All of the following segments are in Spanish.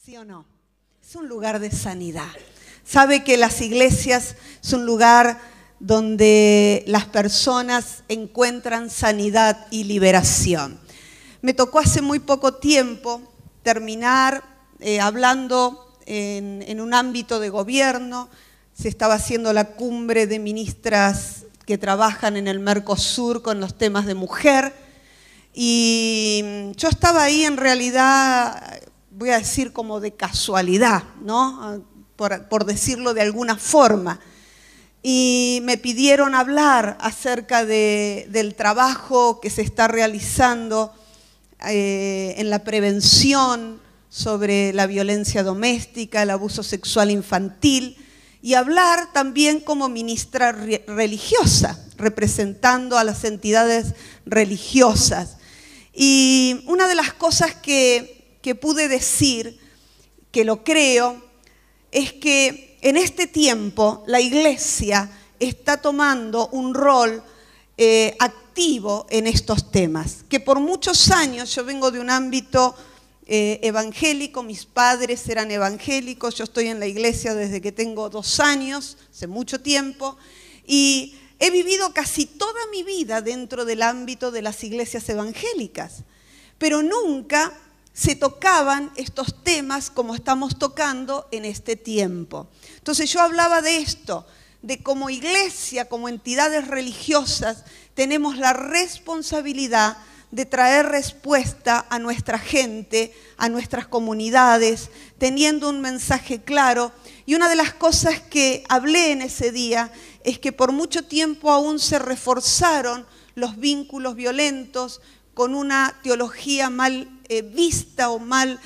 ¿Sí o no? Es un lugar de sanidad. Sabe que las iglesias es un lugar donde las personas encuentran sanidad y liberación. Me tocó hace muy poco tiempo terminar hablando en un ámbito de gobierno. Se estaba haciendo la cumbre de ministras que trabajan en el Mercosur con los temas de mujer. Y yo estaba ahí en realidad, voy a decir como de casualidad, ¿no? Por decirlo de alguna forma. Y me pidieron hablar acerca del trabajo que se está realizando en la prevención sobre la violencia doméstica, el abuso sexual infantil, y hablar también como ministra religiosa, representando a las entidades religiosas. Y una de las cosas que pude decir, que lo creo, es que en este tiempo la iglesia está tomando un rol activo en estos temas, que por muchos años, yo vengo de un ámbito evangélico, mis padres eran evangélicos, yo estoy en la iglesia desde que tengo 2 años, hace mucho tiempo, y he vivido casi toda mi vida dentro del ámbito de las iglesias evangélicas, pero nunca se tocaban estos temas como estamos tocando en este tiempo. Entonces yo hablaba de esto, de como iglesia, como entidades religiosas, tenemos la responsabilidad de traer respuesta a nuestra gente, a nuestras comunidades, teniendo un mensaje claro. Y una de las cosas que hablé en ese día es que por mucho tiempo aún se reforzaron los vínculos violentos con una teología mal vista o mal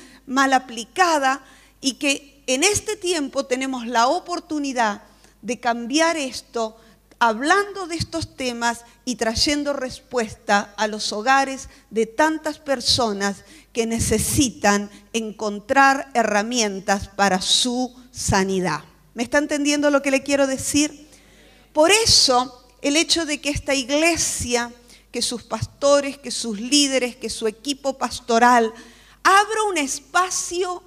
aplicada, y que en este tiempo tenemos la oportunidad de cambiar esto, hablando de estos temas y trayendo respuesta a los hogares de tantas personas que necesitan encontrar herramientas para su sanidad. ¿Me está entendiendo lo que le quiero decir? Por eso, el hecho de que esta iglesia, que sus pastores, que sus líderes, que su equipo pastoral abra un espacio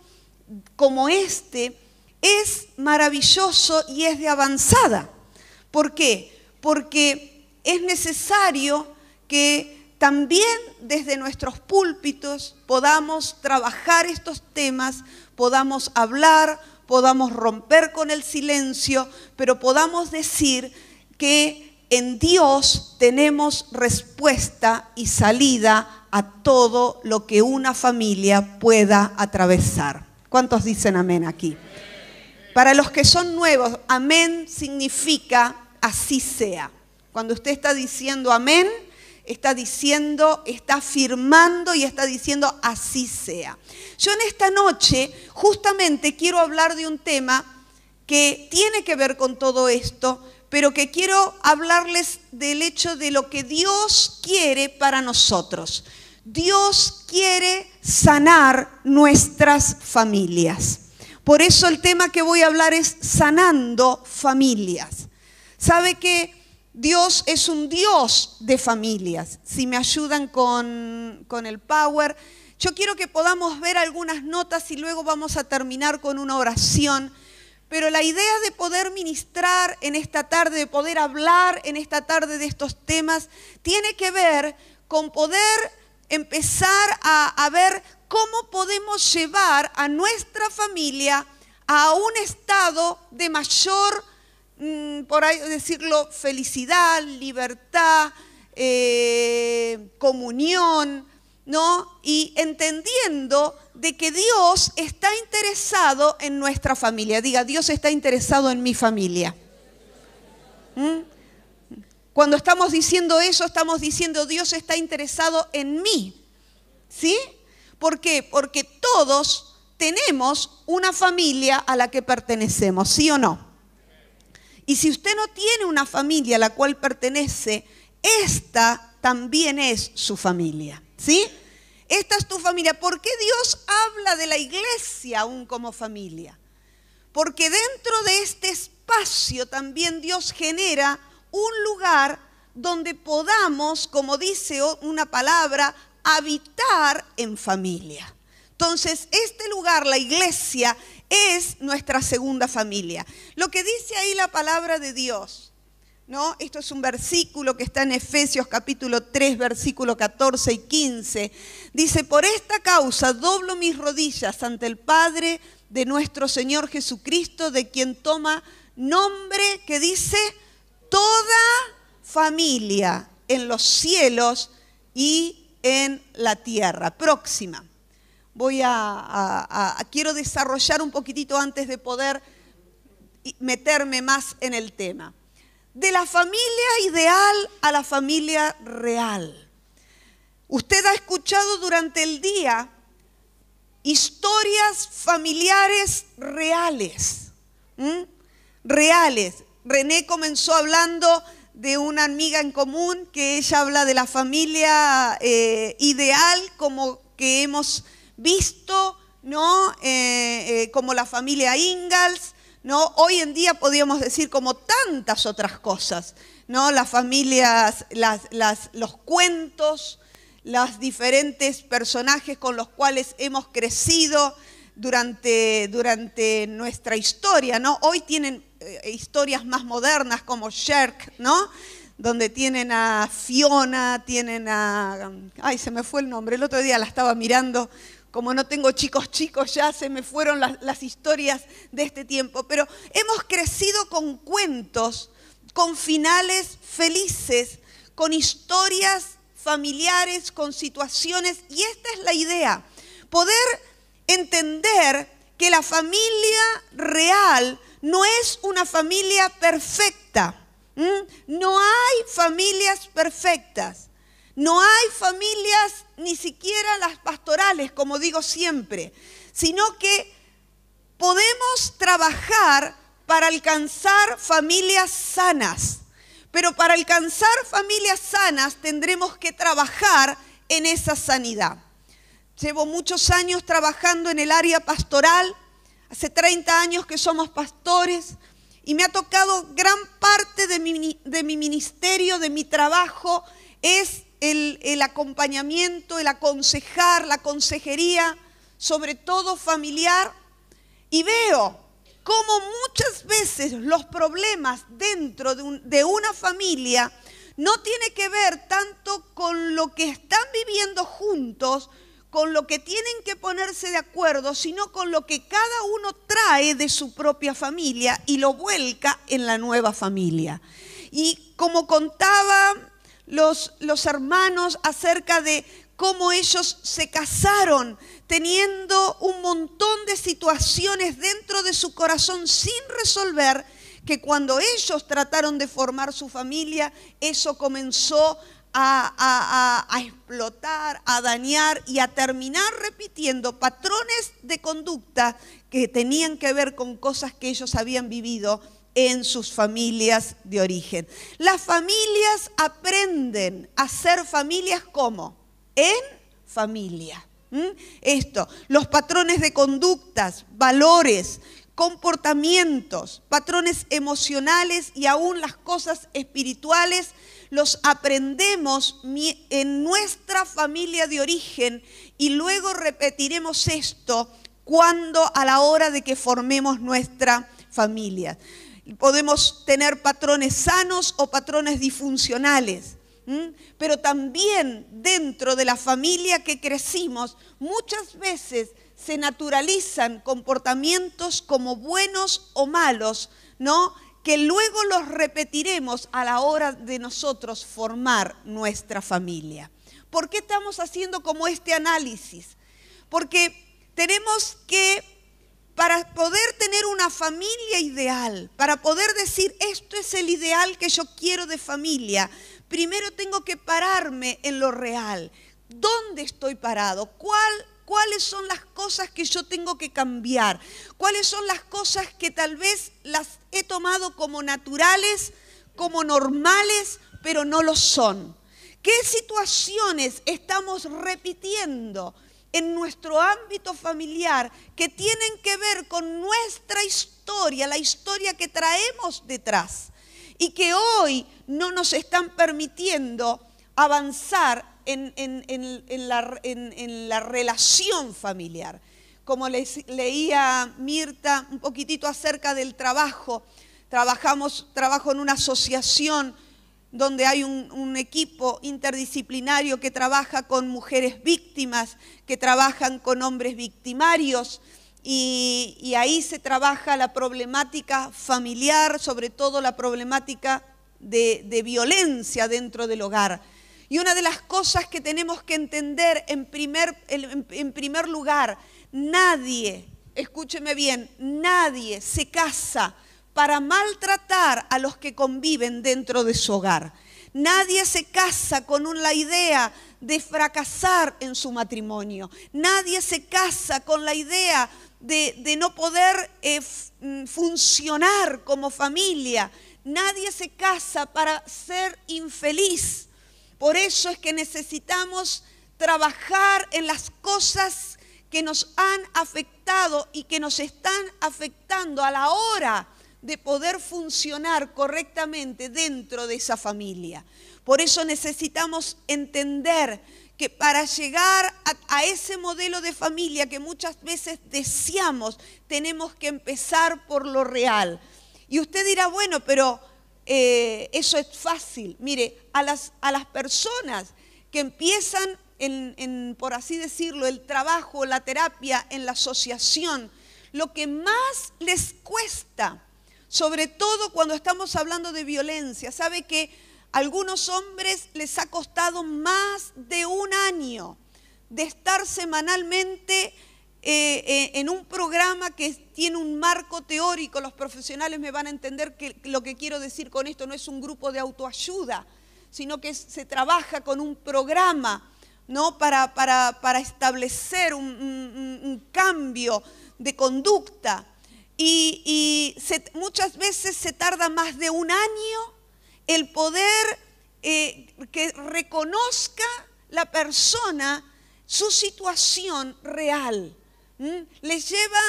como este, es maravilloso y es de avanzada. ¿Por qué? Porque es necesario que también desde nuestros púlpitos podamos trabajar estos temas, podamos hablar, podamos romper con el silencio, pero podamos decir que en Dios tenemos respuesta y salida a todo lo que una familia pueda atravesar. ¿Cuántos dicen amén aquí? Para los que son nuevos, amén significa así sea. Cuando usted está diciendo amén, está diciendo, está afirmando y está diciendo así sea. Yo en esta noche justamente quiero hablar de un tema que tiene que ver con todo esto, pero que quiero hablarles del hecho de lo que Dios quiere para nosotros. Dios quiere sanar nuestras familias. Por eso el tema que voy a hablar es sanando familias. ¿Sabe que Dios es un Dios de familias? Si me ayudan con el power, yo quiero que podamos ver algunas notas y luego vamos a terminar con una oración. Pero la idea de poder ministrar en esta tarde, de poder hablar en esta tarde de estos temas, tiene que ver con poder empezar a ver cómo podemos llevar a nuestra familia a un estado de mayor, por ahí decirlo, felicidad, libertad, comunión, ¿no? Y entendiendo de que Dios está interesado en nuestra familia. Diga, Dios está interesado en mi familia. Cuando estamos diciendo eso, estamos diciendo Dios está interesado en mí. ¿Sí? ¿Por qué? Porque todos tenemos una familia a la que pertenecemos, ¿sí o no? Y si usted no tiene una familia a la cual pertenece, esta también es su familia, ¿sí? Esta es tu familia. ¿Por qué Dios habla de la iglesia aún como familia? Porque dentro de este espacio también Dios genera un lugar donde podamos, como dice una palabra, habitar en familia. Entonces, este lugar, la iglesia, es nuestra segunda familia. Lo que dice ahí la palabra de Dios, ¿no? Esto es un versículo que está en Efesios capítulo 3, versículo 14 y 15. Dice, por esta causa doblo mis rodillas ante el Padre de nuestro Señor Jesucristo, de quien toma nombre, que dice, toda familia en los cielos y en la tierra. Próxima. Quiero desarrollar un poquitito antes de poder meterme más en el tema. De la familia ideal a la familia real. Usted ha escuchado durante el día historias familiares reales. Reales. René comenzó hablando de una amiga en común que ella habla de la familia ideal como que hemos visto, ¿no? Como la familia Ingalls, ¿no? Hoy en día podríamos decir como tantas otras cosas, ¿no? Las familias, los cuentos, los diferentes personajes con los cuales hemos crecido durante nuestra historia, ¿no? Hoy tienen historias más modernas como Shrek, ¿no? Donde tienen a Fiona, tienen a... Ay, se me fue el nombre, el otro día la estaba mirando. Como no tengo chicos ya se me fueron las historias de este tiempo. Pero hemos crecido con cuentos, con finales felices, con historias familiares, con situaciones. Y esta es la idea, poder entender que la familia real no es una familia perfecta. No hay familias perfectas. No hay familias, ni siquiera las pastorales, como digo siempre, sino que podemos trabajar para alcanzar familias sanas. Pero para alcanzar familias sanas tendremos que trabajar en esa sanidad. Llevo muchos años trabajando en el área pastoral, hace 30 años que somos pastores, y me ha tocado gran parte de mi ministerio, de mi trabajo, es el acompañamiento, el aconsejar, la consejería, sobre todo familiar, y veo cómo muchas veces los problemas dentro de una familia no tiene que ver tanto con lo que están viviendo juntos, con lo que tienen que ponerse de acuerdo, sino con lo que cada uno trae de su propia familia y lo vuelca en la nueva familia. Y como contaba los hermanos acerca de cómo ellos se casaron teniendo un montón de situaciones dentro de su corazón sin resolver, que cuando ellos trataron de formar su familia, eso comenzó a explotar, a dañar y a terminar repitiendo patrones de conducta que tenían que ver con cosas que ellos habían vivido en sus familias de origen. Las familias aprenden a ser familias ¿cómo? En familia. Los patrones de conductas, valores, comportamientos, patrones emocionales y aún las cosas espirituales los aprendemos en nuestra familia de origen y luego repetiremos esto a la hora de que formemos nuestra familia. Podemos tener patrones sanos o patrones disfuncionales, pero también dentro de la familia que crecimos muchas veces se naturalizan comportamientos como buenos o malos, ¿no? Que luego los repetiremos a la hora de nosotros formar nuestra familia. ¿Por qué estamos haciendo como este análisis? Porque tenemos que, para poder tener una familia ideal, para poder decir esto es el ideal que yo quiero de familia, primero tengo que pararme en lo real. ¿Dónde estoy parado? ¿Cuáles son las cosas que yo tengo que cambiar? ¿Cuáles son las cosas que tal vez las he tomado como naturales, como normales, pero no lo son? ¿Qué situaciones estamos repitiendo en nuestro ámbito familiar que tienen que ver con nuestra historia, la historia que traemos detrás y que hoy no nos están permitiendo avanzar en la relación familiar. Como leía Mirta un poquitito acerca del trabajo, trabajo en una asociación donde hay un equipo interdisciplinario que trabaja con mujeres víctimas, que trabajan con hombres victimarios, y ahí se trabaja la problemática familiar, sobre todo la problemática de violencia dentro del hogar. Y una de las cosas que tenemos que entender en primer lugar, nadie, escúcheme bien, nadie se casa para maltratar a los que conviven dentro de su hogar. Nadie se casa con la idea de fracasar en su matrimonio. Nadie se casa con la idea de no poder funcionar como familia. Nadie se casa para ser infeliz. Por eso es que necesitamos trabajar en las cosas que nos han afectado y que nos están afectando a la hora de poder funcionar correctamente dentro de esa familia. Por eso necesitamos entender que para llegar a ese modelo de familia que muchas veces deseamos, tenemos que empezar por lo real. Y usted dirá, bueno, pero eso es fácil. Mire, a las personas que empiezan por así decirlo, el trabajo, la terapia en la asociación, lo que más les cuesta, sobre todo cuando estamos hablando de violencia, sabe que a algunos hombres les ha costado más de 1 año de estar semanalmente en un programa que tiene un marco teórico. Los profesionales me van a entender que lo que quiero decir con esto no es un grupo de autoayuda, sino que se trabaja con un programa, ¿no? para establecer un cambio de conducta. Muchas veces se tarda más de 1 año el poder que reconozca la persona su situación real. Les lleva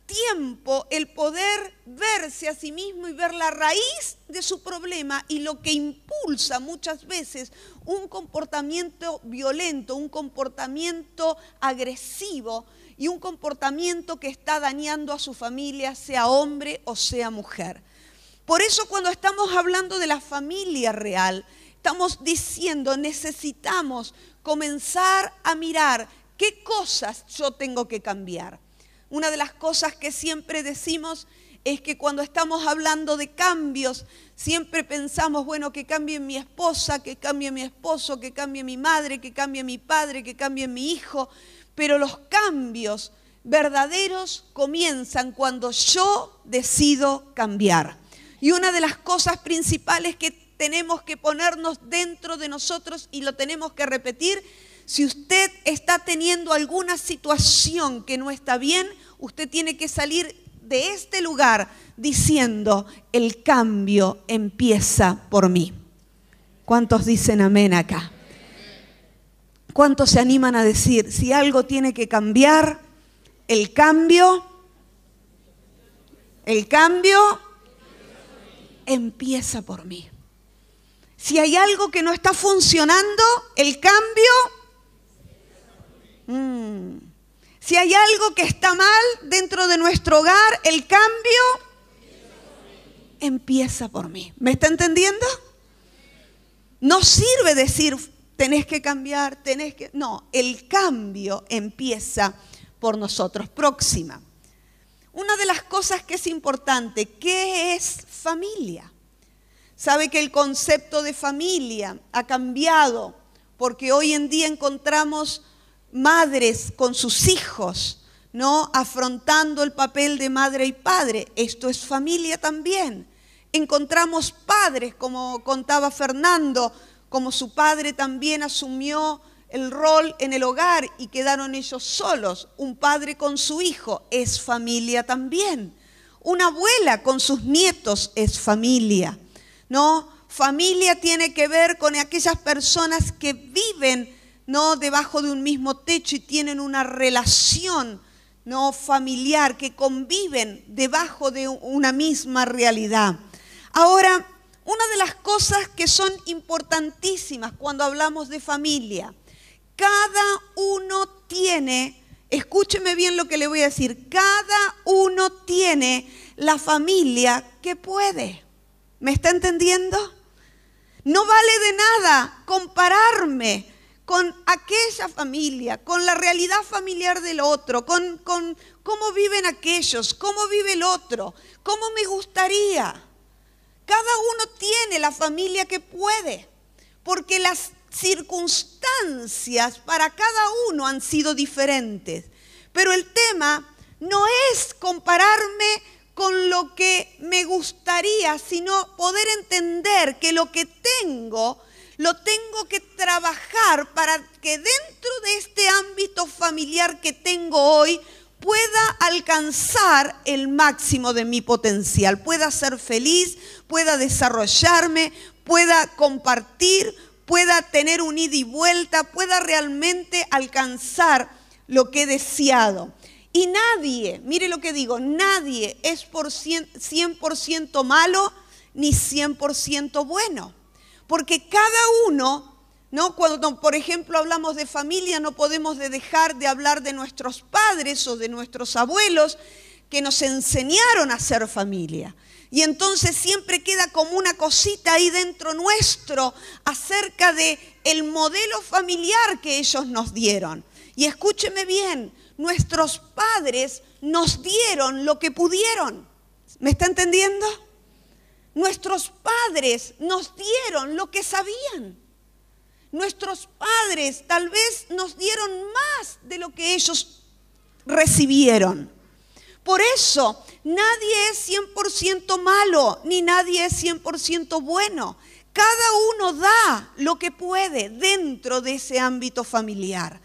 tiempo el poder verse a sí mismo y ver la raíz de su problema y lo que impulsa muchas veces un comportamiento violento, un comportamiento agresivo y un comportamiento que está dañando a su familia, sea hombre o sea mujer. Por eso cuando estamos hablando de la familia real, estamos diciendo necesitamos comenzar a mirar qué cosas yo tengo que cambiar. Una de las cosas que siempre decimos es que cuando estamos hablando de cambios, siempre pensamos, bueno, que cambie mi esposa, que cambie mi esposo, que cambie mi madre, que cambie mi padre, que cambie mi hijo. Pero los cambios verdaderos comienzan cuando yo decido cambiar. Y una de las cosas principales que tenemos que ponernos dentro de nosotros y lo tenemos que repetir, si usted está teniendo alguna situación que no está bien, usted tiene que salir de este lugar diciendo, el cambio empieza por mí. ¿Cuántos dicen amén acá? ¿Cuántos se animan a decir, si algo tiene que cambiar, el cambio empieza por mí? Si hay algo que no está funcionando, el cambio... Si hay algo que está mal dentro de nuestro hogar, el cambio empieza por mí. ¿Me está entendiendo? No sirve decir, tenés que cambiar, No, el cambio empieza por nosotros. Próxima. Una de las cosas que es importante, ¿qué es familia? Sabe que el concepto de familia ha cambiado porque hoy en día encontramos madres con sus hijos, ¿no? Afrontando el papel de madre y padre. Esto es familia también. Encontramos padres, como contaba Fernando, como su padre también asumió el rol en el hogar y quedaron ellos solos. Un padre con su hijo es familia también. Una abuela con sus nietos es familia, ¿no? Familia tiene que ver con aquellas personas que viven, ¿no?, debajo de un mismo techo y tienen una relación, ¿no?, familiar, que conviven debajo de una misma realidad. Ahora, una de las cosas que son importantísimas cuando hablamos de familia cada uno tiene, escúcheme bien lo que le voy a decir, cada uno tiene la familia que puede. ¿Me está entendiendo? No vale de nada compararme con aquella familia, con la realidad familiar del otro, con cómo viven aquellos, cómo vive el otro, cómo me gustaría. Cada uno tiene la familia que puede, porque las circunstancias para cada uno han sido diferentes. Pero el tema no es compararme con lo que me gustaría, sino poder entender que lo que tengo, lo tengo que trabajar para que dentro de este ámbito familiar que tengo hoy pueda alcanzar el máximo de mi potencial, pueda ser feliz, pueda desarrollarme, pueda compartir, pueda tener un ida y vuelta, pueda realmente alcanzar lo que he deseado. Y nadie, mire lo que digo, nadie es 100% malo ni 100% bueno. Porque cada uno, ¿no? Cuando, por ejemplo, hablamos de familia, no podemos dejar de hablar de nuestros padres o de nuestros abuelos que nos enseñaron a ser familia. Y entonces siempre queda como una cosita ahí dentro nuestro acerca de el modelo familiar que ellos nos dieron. Y escúcheme bien, nuestros padres nos dieron lo que pudieron. ¿Me está entendiendo? Nuestros padres nos dieron lo que sabían. Nuestros padres tal vez nos dieron más de lo que ellos recibieron. Por eso, nadie es 100% malo, ni nadie es 100% bueno. Cada uno da lo que puede dentro de ese ámbito familiar.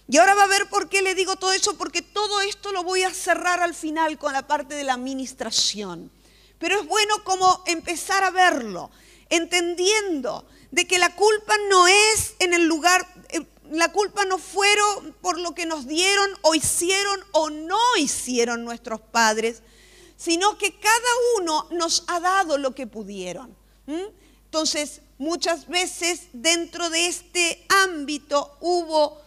Y ahora va a ver por qué le digo todo eso, porque todo esto lo voy a cerrar al final con la parte de la administración. Pero es bueno como empezar a verlo, entendiendo de que la culpa no es en el lugar, la culpa no fueron por lo que nos dieron o no hicieron nuestros padres, sino que cada uno nos ha dado lo que pudieron. Entonces, muchas veces dentro de este ámbito hubo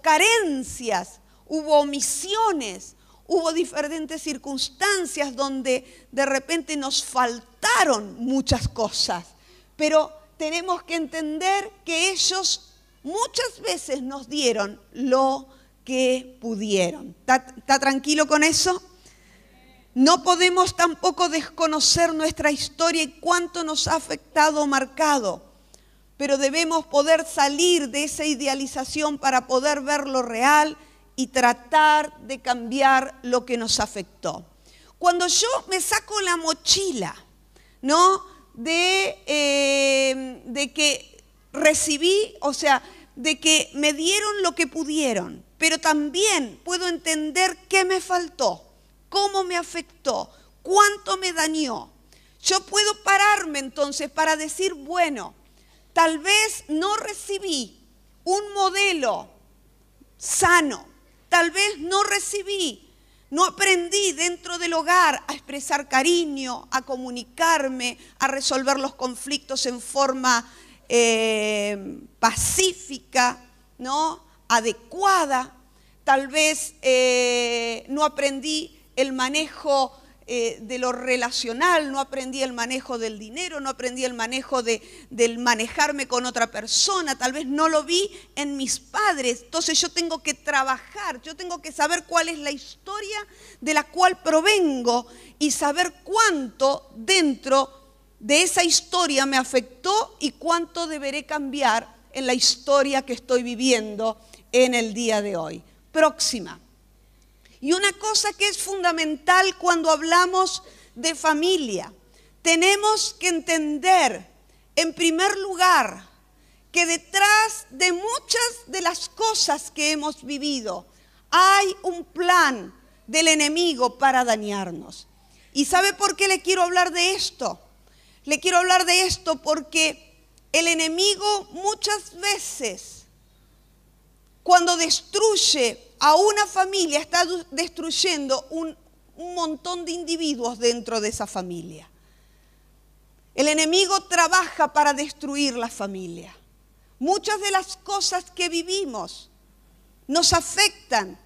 carencias, hubo omisiones, hubo diferentes circunstancias donde de repente nos faltaron muchas cosas. Pero tenemos que entender que ellos muchas veces nos dieron lo que pudieron. ¿Está tranquilo con eso? No podemos tampoco desconocer nuestra historia y cuánto nos ha afectado o marcado. Pero debemos poder salir de esa idealización para poder ver lo real y tratar de cambiar lo que nos afectó. Cuando yo me saco la mochila, ¿no? De que recibí, o sea, de que me dieron lo que pudieron, pero también puedo entender qué me faltó, cómo me afectó, cuánto me dañó. Yo puedo pararme entonces para decir, bueno, tal vez no recibí un modelo sano, tal vez no aprendí dentro del hogar a expresar cariño, a comunicarme, a resolver los conflictos en forma pacífica, ¿no? Adecuada. Tal vez no aprendí el manejo de lo relacional, no aprendí el manejo del dinero, no aprendí el manejo del manejarme con otra persona, tal vez no lo vi en mis padres. Entonces yo tengo que trabajar, yo tengo que saber cuál es la historia de la cual provengo y saber cuánto dentro de esa historia me afectó y cuánto deberé cambiar en la historia que estoy viviendo en el día de hoy. Próxima. Y una cosa que es fundamental cuando hablamos de familia, tenemos que entender, en primer lugar, que detrás de muchas de las cosas que hemos vivido, hay un plan del enemigo para dañarnos. ¿Y sabe por qué le quiero hablar de esto? Le quiero hablar de esto porque el enemigo muchas veces, cuando destruye a una familia, está destruyendo un montón de individuos dentro de esa familia. El enemigo trabaja para destruir la familia. Muchas de las cosas que vivimos nos afectan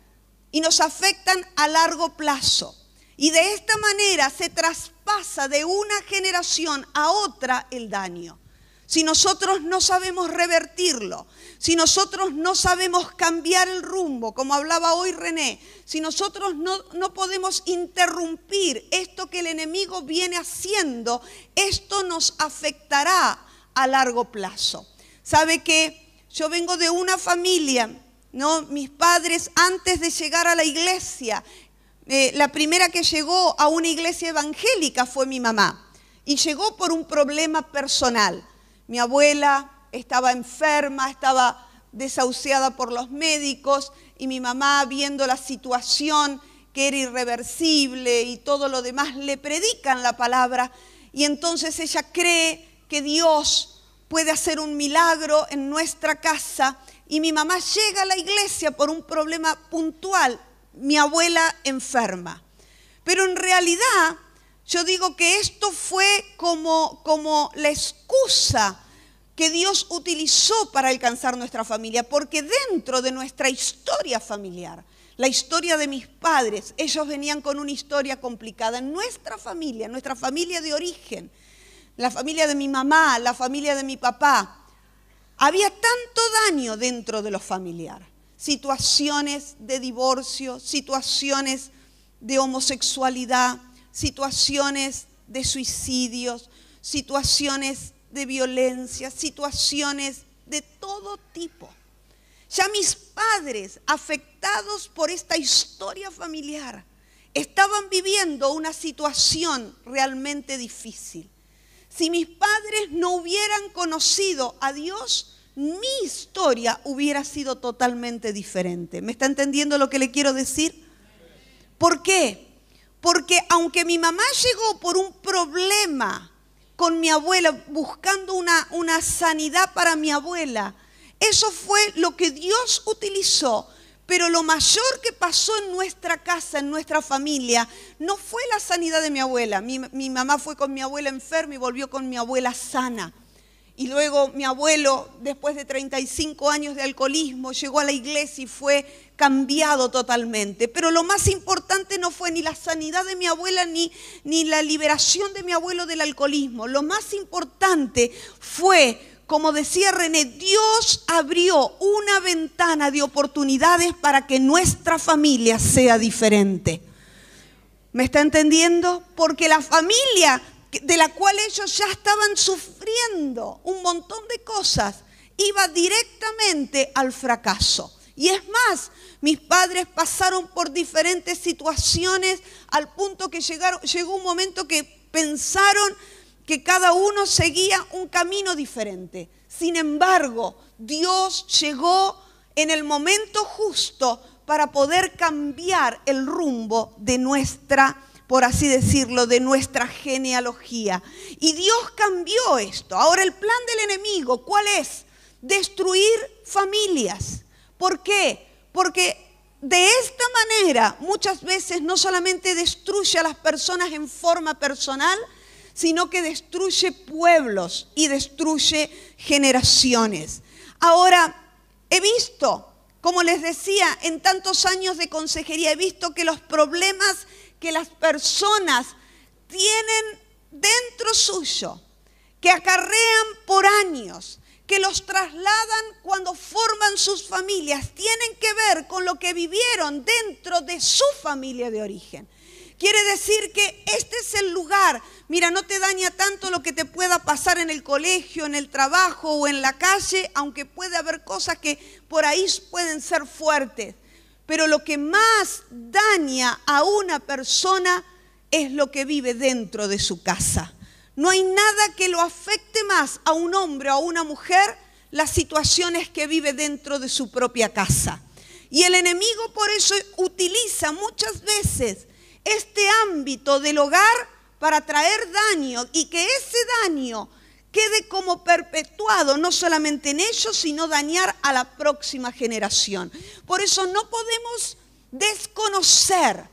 y nos afectan a largo plazo. Y de esta manera se traspasa de una generación a otra el daño. Si nosotros no sabemos revertirlo, si nosotros no sabemos cambiar el rumbo, como hablaba hoy René, si nosotros no podemos interrumpir esto que el enemigo viene haciendo, esto nos afectará a largo plazo. ¿Sabe que yo vengo de una familia, ¿no? Mis padres, antes de llegar a la iglesia, la primera que llegó a una iglesia evangélica fue mi mamá. Y llegó por un problema personal. Mi abuela estaba enferma, estaba desahuciada por los médicos y mi mamá, viendo la situación que era irreversible y todo lo demás, le predican la palabra y entonces ella cree que Dios puede hacer un milagro en nuestra casa y mi mamá llega a la iglesia por un problema puntual, mi abuela enferma. Pero en realidad yo digo que esto fue como la excusa que Dios utilizó para alcanzar nuestra familia, porque dentro de nuestra historia familiar, la historia de mis padres, ellos venían con una historia complicada. En nuestra familia de origen, la familia de mi mamá, la familia de mi papá, había tanto daño dentro de lo familiar. Situaciones de divorcio, situaciones de homosexualidad, situaciones de suicidios, situaciones de violencia, situaciones de todo tipo. Ya mis padres, afectados por esta historia familiar, estaban viviendo una situación realmente difícil. Si mis padres no hubieran conocido a Dios, mi historia hubiera sido totalmente diferente. ¿Me está entendiendo lo que le quiero decir? ¿Por qué? Porque aunque mi mamá llegó por un problema con mi abuela, buscando una sanidad para mi abuela, eso fue lo que Dios utilizó. Pero lo mayor que pasó en nuestra casa, en nuestra familia, no fue la sanidad de mi abuela. Mi mamá fue con mi abuela enferma y volvió con mi abuela sana. Y luego mi abuelo, después de 35 años de alcoholismo, llegó a la iglesia y fue cambiado totalmente. Pero lo más importante no fue ni la sanidad de mi abuela ni la liberación de mi abuelo del alcoholismo. Lo más importante fue, como decía René, Dios abrió una ventana de oportunidades para que nuestra familia sea diferente. ¿Me está entendiendo? Porque la familia de la cual ellos ya estaban sufriendo un montón de cosas iba directamente al fracaso. Y es más, mis padres pasaron por diferentes situaciones al punto que llegó un momento que pensaron que cada uno seguía un camino diferente. Sin embargo, Dios llegó en el momento justo para poder cambiar el rumbo de nuestra, por así decirlo, de nuestra genealogía. Y Dios cambió esto. Ahora el plan del enemigo, ¿cuál es? Destruir familias. ¿Por qué? Porque de esta manera muchas veces no solamente destruye a las personas en forma personal, sino que destruye pueblos y destruye generaciones. Ahora, he visto, como les decía, en tantos años de consejería, he visto que los problemas que las personas tienen dentro suyo, que acarrean por años, que los trasladan cuando forman sus familias, tienen que ver con lo que vivieron dentro de su familia de origen. Quiere decir que este es el lugar. Mira, no te daña tanto lo que te pueda pasar en el colegio, en el trabajo o en la calle, aunque puede haber cosas que por ahí pueden ser fuertes. Pero lo que más daña a una persona es lo que vive dentro de su casa. No hay nada que lo afecte más a un hombre o a una mujer, las situaciones que vive dentro de su propia casa. Y el enemigo por eso utiliza muchas veces este ámbito del hogar para traer daño y que ese daño quede como perpetuado no solamente en ellos, sino dañar a la próxima generación. Por eso no podemos desconocer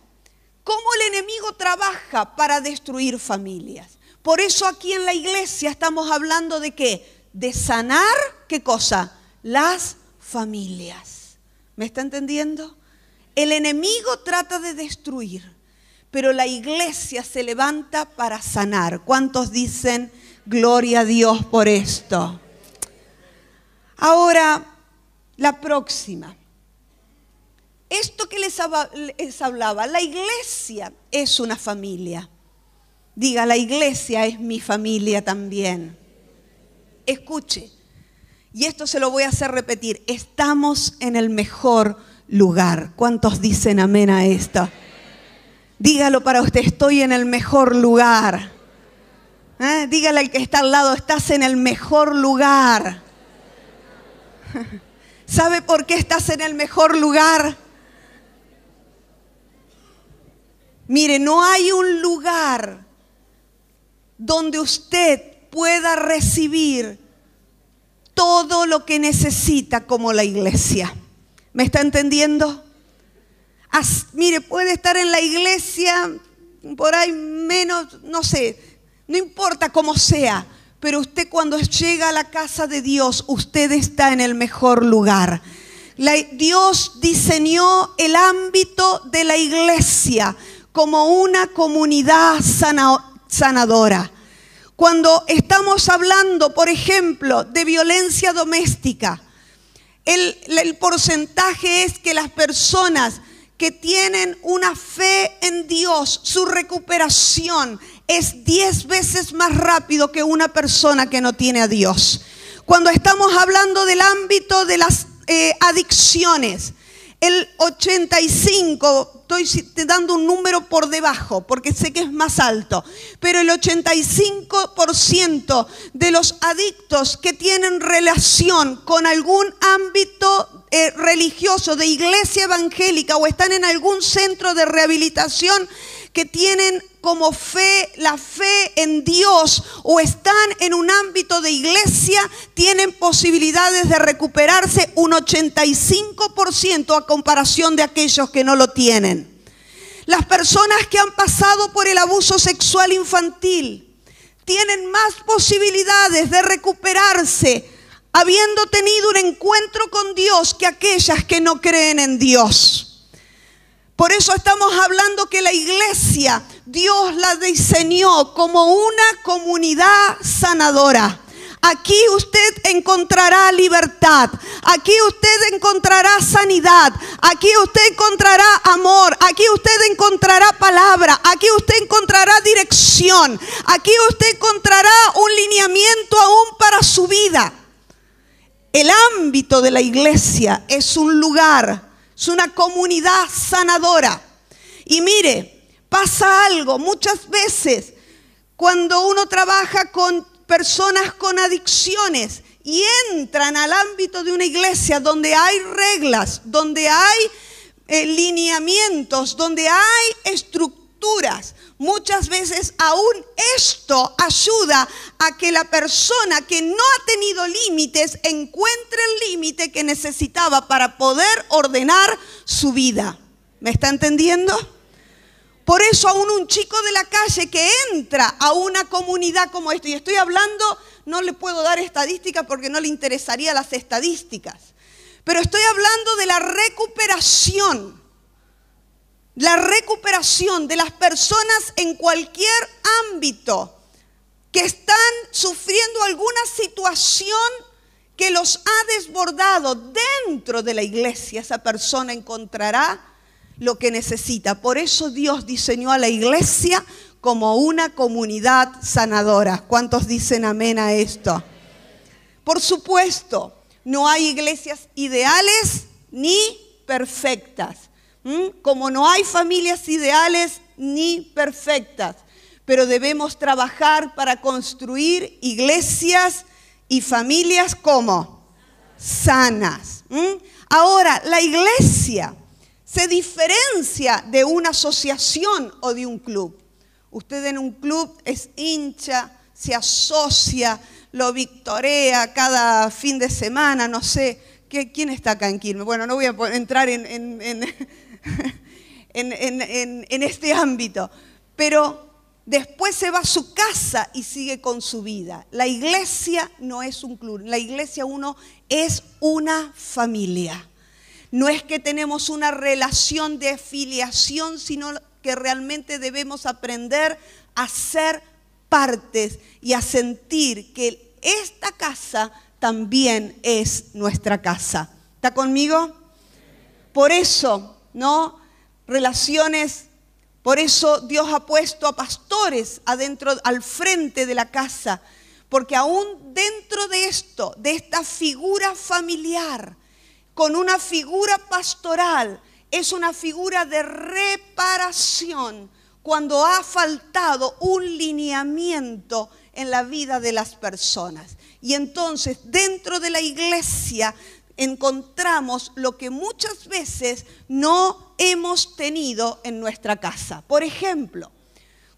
cómo el enemigo trabaja para destruir familias. Por eso aquí en la iglesia estamos hablando de ¿qué? de sanar, ¿qué cosa? Las familias. ¿Me está entendiendo? El enemigo trata de destruir, pero la iglesia se levanta para sanar. ¿Cuántos dicen gloria a Dios por esto? Ahora, la próxima. Esto que les hablaba, la iglesia es una familia. Diga, la iglesia es mi familia también. Escuche, y esto se lo voy a hacer repetir, estamos en el mejor lugar. ¿Cuántos dicen amén a esto? Dígalo para usted, estoy en el mejor lugar. Dígale al que está al lado, estás en el mejor lugar. ¿Sabe por qué estás en el mejor lugar? Mire, no hay un lugar donde usted pueda recibir todo lo que necesita como la iglesia. ¿Me está entendiendo? Mire, puede estar en la iglesia por ahí menos, no sé, no importa cómo sea, pero usted cuando llega a la casa de Dios, usted está en el mejor lugar. Dios diseñó el ámbito de la iglesia como una comunidad sanadora. Cuando estamos hablando, por ejemplo, de violencia doméstica, el porcentaje es que las personas que tienen una fe en Dios, su recuperación es 10 veces más rápido que una persona que no tiene a Dios. Cuando estamos hablando del ámbito de las adicciones, el 85%, estoy dando un número por debajo porque sé que es más alto, pero el 85% de los adictos que tienen relación con algún ámbito religioso de iglesia evangélica o están en algún centro de rehabilitación que tienen como fe, la fe en Dios o están en un ámbito de iglesia, tienen posibilidades de recuperarse un 85% a comparación de aquellos que no lo tienen. Las personas que han pasado por el abuso sexual infantil tienen más posibilidades de recuperarse habiendo tenido un encuentro con Dios que aquellas que no creen en Dios. Por eso estamos hablando que la iglesia, Dios la diseñó como una comunidad sanadora. Aquí usted encontrará libertad, aquí usted encontrará sanidad, aquí usted encontrará amor, aquí usted encontrará palabra, aquí usted encontrará dirección, aquí usted encontrará un lineamiento aún para su vida. El ámbito de la iglesia es un lugar, es una comunidad sanadora. Y mire, pasa algo muchas veces cuando uno trabaja con personas con adicciones y entran al ámbito de una iglesia donde hay reglas, donde hay lineamientos, donde hay estructuras. Muchas veces aún esto ayuda a que la persona que no ha tenido límites encuentre el límite que necesitaba para poder ordenar su vida. ¿Me está entendiendo? Por eso aún un chico de la calle que entra a una comunidad como esta, y estoy hablando, no le puedo dar estadísticas porque no le interesaría las estadísticas, pero estoy hablando de la recuperación de las personas en cualquier ámbito que están sufriendo alguna situación que los ha desbordado dentro de la iglesia. Esa persona encontrará lo que necesita. Por eso Dios diseñó a la iglesia como una comunidad sanadora. ¿Cuántos dicen amén a esto? Por supuesto, no hay iglesias ideales ni perfectas. Como no hay familias ideales ni perfectas, pero debemos trabajar para construir iglesias y familias como sanas. Ahora, la iglesia se diferencia de una asociación o de un club. Usted en un club es hincha, se asocia, lo victorea cada fin de semana, no sé. ¿Quién está acá en Quilmes? Bueno, no voy a entrar en este ámbito, pero después se va a su casa y sigue con su vida. La iglesia no es un club, la iglesia es una familia. No es que tenemos una relación de filiación, sino que realmente debemos aprender a ser partes y a sentir que esta casa también es nuestra casa. ¿Está conmigo? Por eso, ¿no? Por eso Dios ha puesto a pastores al frente de la casa, porque aún dentro de esta figura familiar, con una figura pastoral, es una figura de reparación cuando ha faltado un lineamiento en la vida de las personas. Y entonces dentro de la iglesia encontramos lo que muchas veces no hemos tenido en nuestra casa. Por ejemplo,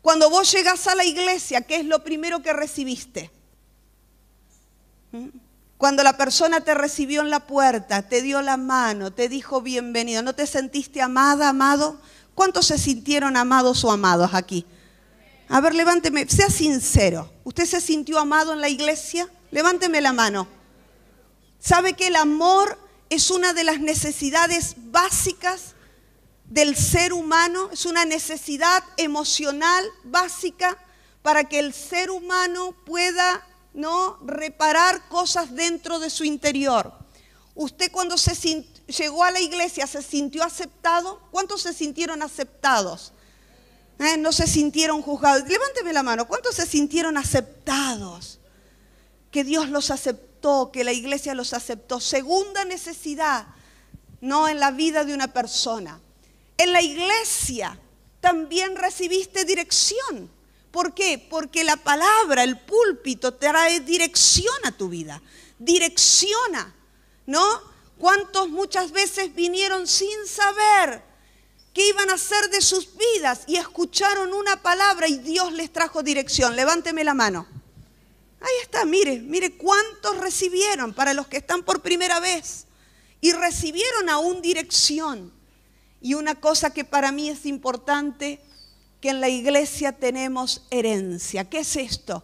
cuando vos llegás a la iglesia, ¿qué es lo primero que recibiste? Cuando la persona te recibió en la puerta, te dio la mano, te dijo bienvenido, ¿no te sentiste amada, amado? ¿Cuántos se sintieron amados o amados aquí? A ver, levánteme, sea sincero. ¿Usted se sintió amado en la iglesia? Levánteme la mano. ¿Sabe que el amor es una de las necesidades básicas del ser humano? Es una necesidad emocional básica para que el ser humano pueda, ¿no?, reparar cosas dentro de su interior. Usted cuando llegó a la iglesia, ¿se sintió aceptado? ¿Cuántos se sintieron aceptados? No se sintieron juzgados. Levánteme la mano. ¿Cuántos se sintieron aceptados? Que Dios los aceptó, que la iglesia los aceptó. Segunda necesidad, no en la vida de una persona. En la iglesia también recibiste dirección. ¿Por qué? Porque la palabra, el púlpito, trae dirección a tu vida. Direcciona, ¿no? ¿Cuántos muchas veces vinieron sin saber qué iban a hacer de sus vidas y escucharon una palabra y Dios les trajo dirección? Levánteme la mano. Ahí está, mire cuántos recibieron para los que están por primera vez. Y recibieron aún dirección. Y una cosa que para mí es importante, que en la iglesia tenemos herencia. ¿Qué es esto?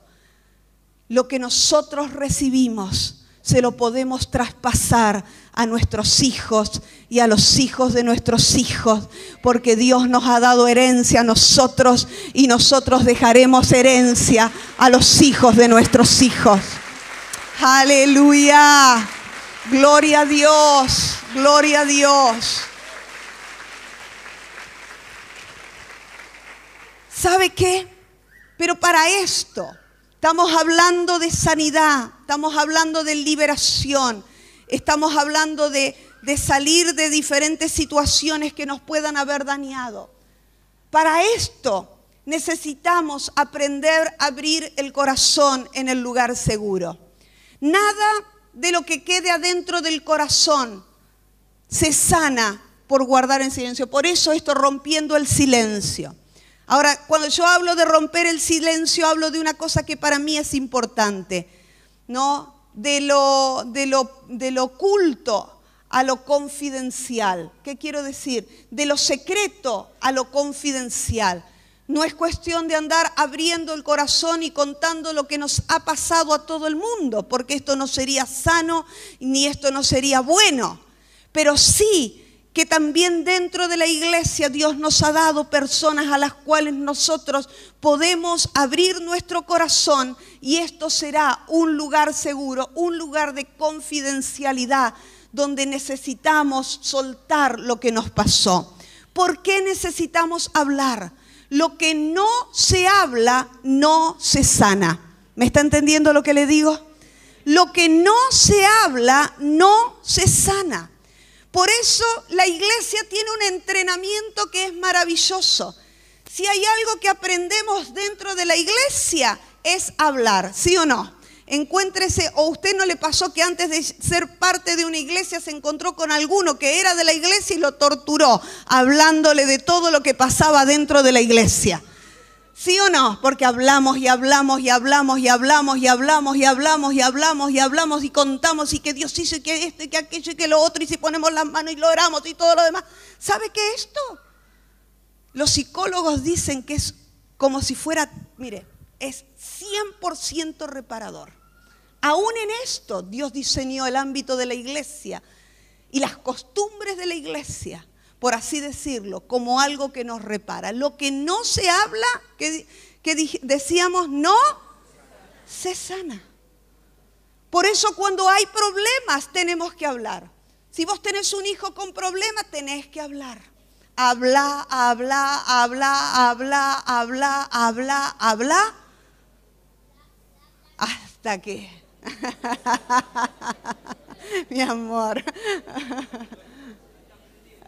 Lo que nosotros recibimos se lo podemos traspasar a nuestros hijos y a los hijos de nuestros hijos, porque Dios nos ha dado herencia a nosotros y nosotros dejaremos herencia a los hijos de nuestros hijos. ¡Aleluya! ¡Gloria a Dios! ¡Gloria a Dios! ¿Sabe qué? Pero para esto estamos hablando de sanidad, estamos hablando de liberación, estamos hablando de salir de diferentes situaciones que nos puedan haber dañado. Para esto necesitamos aprender a abrir el corazón en el lugar seguro. Nada de lo que quede adentro del corazón se sana por guardar en silencio. Por eso esto, rompiendo el silencio. Ahora, cuando yo hablo de romper el silencio, hablo de una cosa que para mí es importante, ¿no? De lo oculto a lo confidencial. ¿Qué quiero decir? De lo secreto a lo confidencial. No es cuestión de andar abriendo el corazón y contando lo que nos ha pasado a todo el mundo, porque esto no sería sano ni esto no sería bueno. Pero sí que también dentro de la iglesia Dios nos ha dado personas a las cuales nosotros podemos abrir nuestro corazón y esto será un lugar seguro, un lugar de confidencialidad donde necesitamos soltar lo que nos pasó. ¿Por qué necesitamos hablar? Lo que no se habla no se sana. ¿Me está entendiendo lo que le digo? Lo que no se habla no se sana. Por eso la iglesia tiene un entrenamiento que es maravilloso. Si hay algo que aprendemos dentro de la iglesia es hablar, ¿sí o no? Encuéntrese, o usted no le pasó que antes de ser parte de una iglesia se encontró con alguno que era de la iglesia y lo torturó, hablándole de todo lo que pasaba dentro de la iglesia. ¿Sí o no? Porque hablamos y hablamos y hablamos y hablamos y hablamos y hablamos y hablamos y hablamos y contamos y que Dios hizo y que esto y que aquello y que lo otro y si ponemos las manos y lo oramos y todo lo demás. ¿Sabe qué es esto? Los psicólogos dicen que es como si fuera, mire, es 100% reparador. Aún en esto, Dios diseñó el ámbito de la iglesia y las costumbres de la iglesia, por así decirlo, como algo que nos repara. Lo que no se habla, que decíamos, no se sana. Por eso cuando hay problemas tenemos que hablar. Si vos tenés un hijo con problemas, tenés que hablar. Habla, hasta que... Mi amor.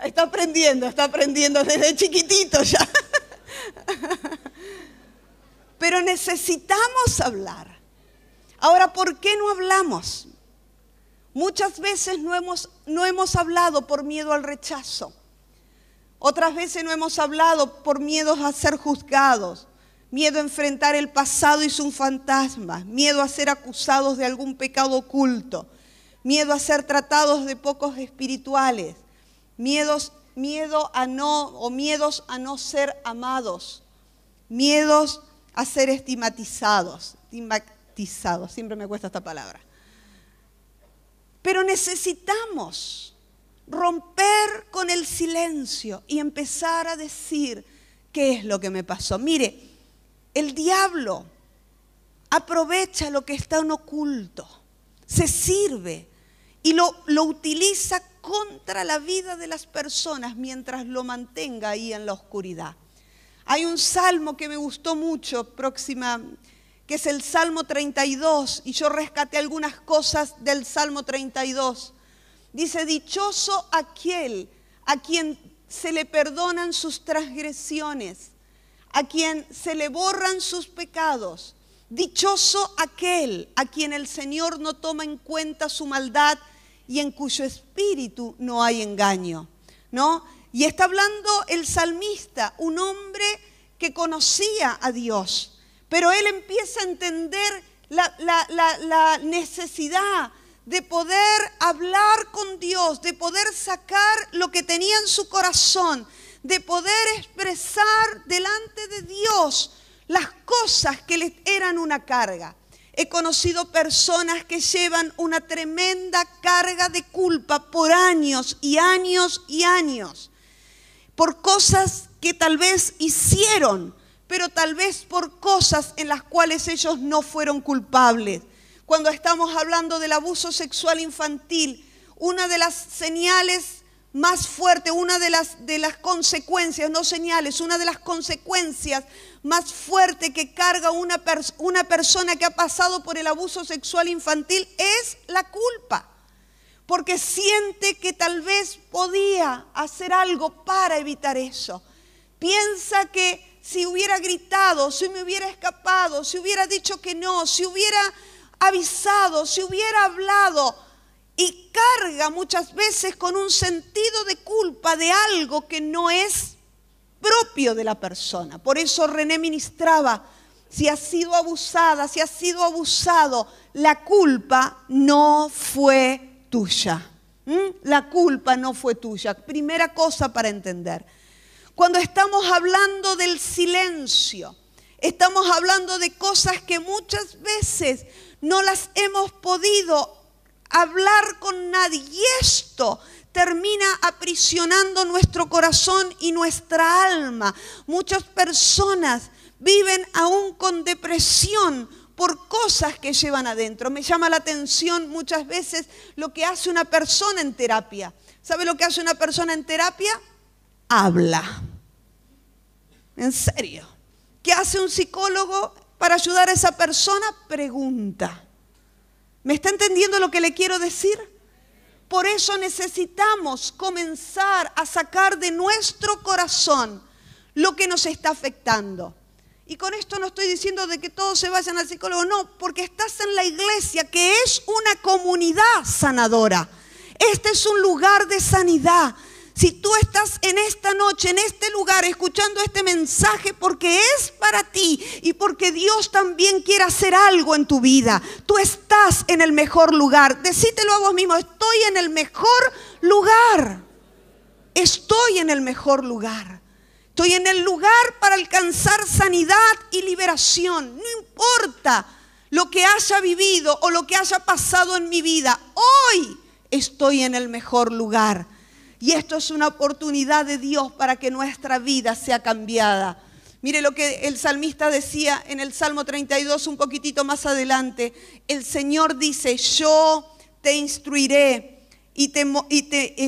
Está aprendiendo desde chiquitito ya. Pero necesitamos hablar. Ahora, ¿por qué no hablamos? Muchas veces no hemos hablado por miedo al rechazo. Otras veces no hemos hablado por miedo a ser juzgados. Miedo a enfrentar el pasado y sus fantasmas, miedo a ser acusados de algún pecado oculto, miedo a ser tratados de pocos espirituales, miedos a no ser amados, miedos a ser estigmatizados, siempre me cuesta esta palabra. Pero necesitamos romper con el silencio y empezar a decir qué es lo que me pasó. Mire, el diablo aprovecha lo que está en oculto, se sirve y lo utiliza contra la vida de las personas mientras lo mantenga ahí en la oscuridad. Hay un salmo que me gustó mucho, que es el Salmo 32, y yo rescaté algunas cosas del Salmo 32. Dice, dichoso aquel a quien se le perdonan sus transgresiones, a quien se le borran sus pecados. Dichoso aquel a quien el Señor no toma en cuenta su maldad y en cuyo espíritu no hay engaño, ¿no? Y está hablando el salmista, un hombre que conocía a Dios, pero él empieza a entender la necesidad de poder hablar con Dios, de poder sacar lo que tenía en su corazón, de poder expresar delante de Dios las cosas que les eran una carga. He conocido personas que llevan una tremenda carga de culpa por años y años y años, por cosas que tal vez hicieron, pero tal vez por cosas en las cuales ellos no fueron culpables. Cuando estamos hablando del abuso sexual infantil, una de las señales más fuerte, una de las consecuencias, no señales, una de las consecuencias más fuertes que carga una persona que ha pasado por el abuso sexual infantil es la culpa. Porque siente que tal vez podía hacer algo para evitar eso. Piensa que si hubiera gritado, si me hubiera escapado, si hubiera dicho que no, si hubiera avisado, si hubiera hablado, y carga muchas veces con un sentido de culpa de algo que no es propio de la persona. Por eso René ministraba, si has sido abusada, si has sido abusado, la culpa no fue tuya. La culpa no fue tuya. Primera cosa para entender. Cuando estamos hablando del silencio, estamos hablando de cosas que muchas veces no las hemos podido hablar con nadie, y esto termina aprisionando nuestro corazón y nuestra alma. Muchas personas viven aún con depresión por cosas que llevan adentro. Me llama la atención muchas veces lo que hace una persona en terapia. ¿Sabe lo que hace una persona en terapia? Habla. En serio. ¿Qué hace un psicólogo para ayudar a esa persona? Pregunta. ¿Me está entendiendo lo que le quiero decir? Por eso necesitamos comenzar a sacar de nuestro corazón lo que nos está afectando. Y con esto no estoy diciendo de que todos se vayan al psicólogo, no, porque estás en la iglesia que es una comunidad sanadora. Este es un lugar de sanidad. Si tú estás en esta noche, en este lugar, escuchando este mensaje porque es para ti y porque Dios también quiere hacer algo en tu vida, tú estás en el mejor lugar. Decítelo a vos mismo, estoy en el mejor lugar. Estoy en el mejor lugar. Estoy en el lugar para alcanzar sanidad y liberación. No importa lo que haya vivido o lo que haya pasado en mi vida. Hoy estoy en el mejor lugar. Y esto es una oportunidad de Dios para que nuestra vida sea cambiada. Mire lo que el salmista decía en el Salmo 32, un poquitito más adelante. El Señor dice, yo te instruiré y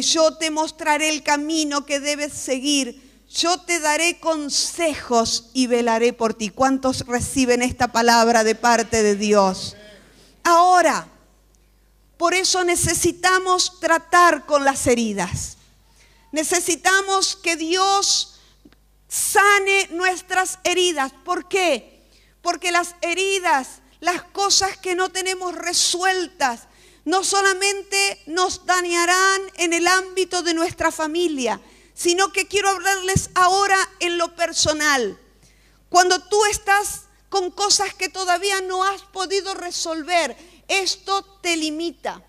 yo te mostraré el camino que debes seguir. Yo te daré consejos y velaré por ti. ¿Cuántos reciben esta palabra de parte de Dios? Ahora, por eso necesitamos tratar con las heridas. Necesitamos que Dios sane nuestras heridas. ¿Por qué? Porque las heridas, las cosas que no tenemos resueltas, no solamente nos dañarán en el ámbito de nuestra familia, sino que quiero hablarles ahora en lo personal. Cuando tú estás con cosas que todavía no has podido resolver, esto te limita.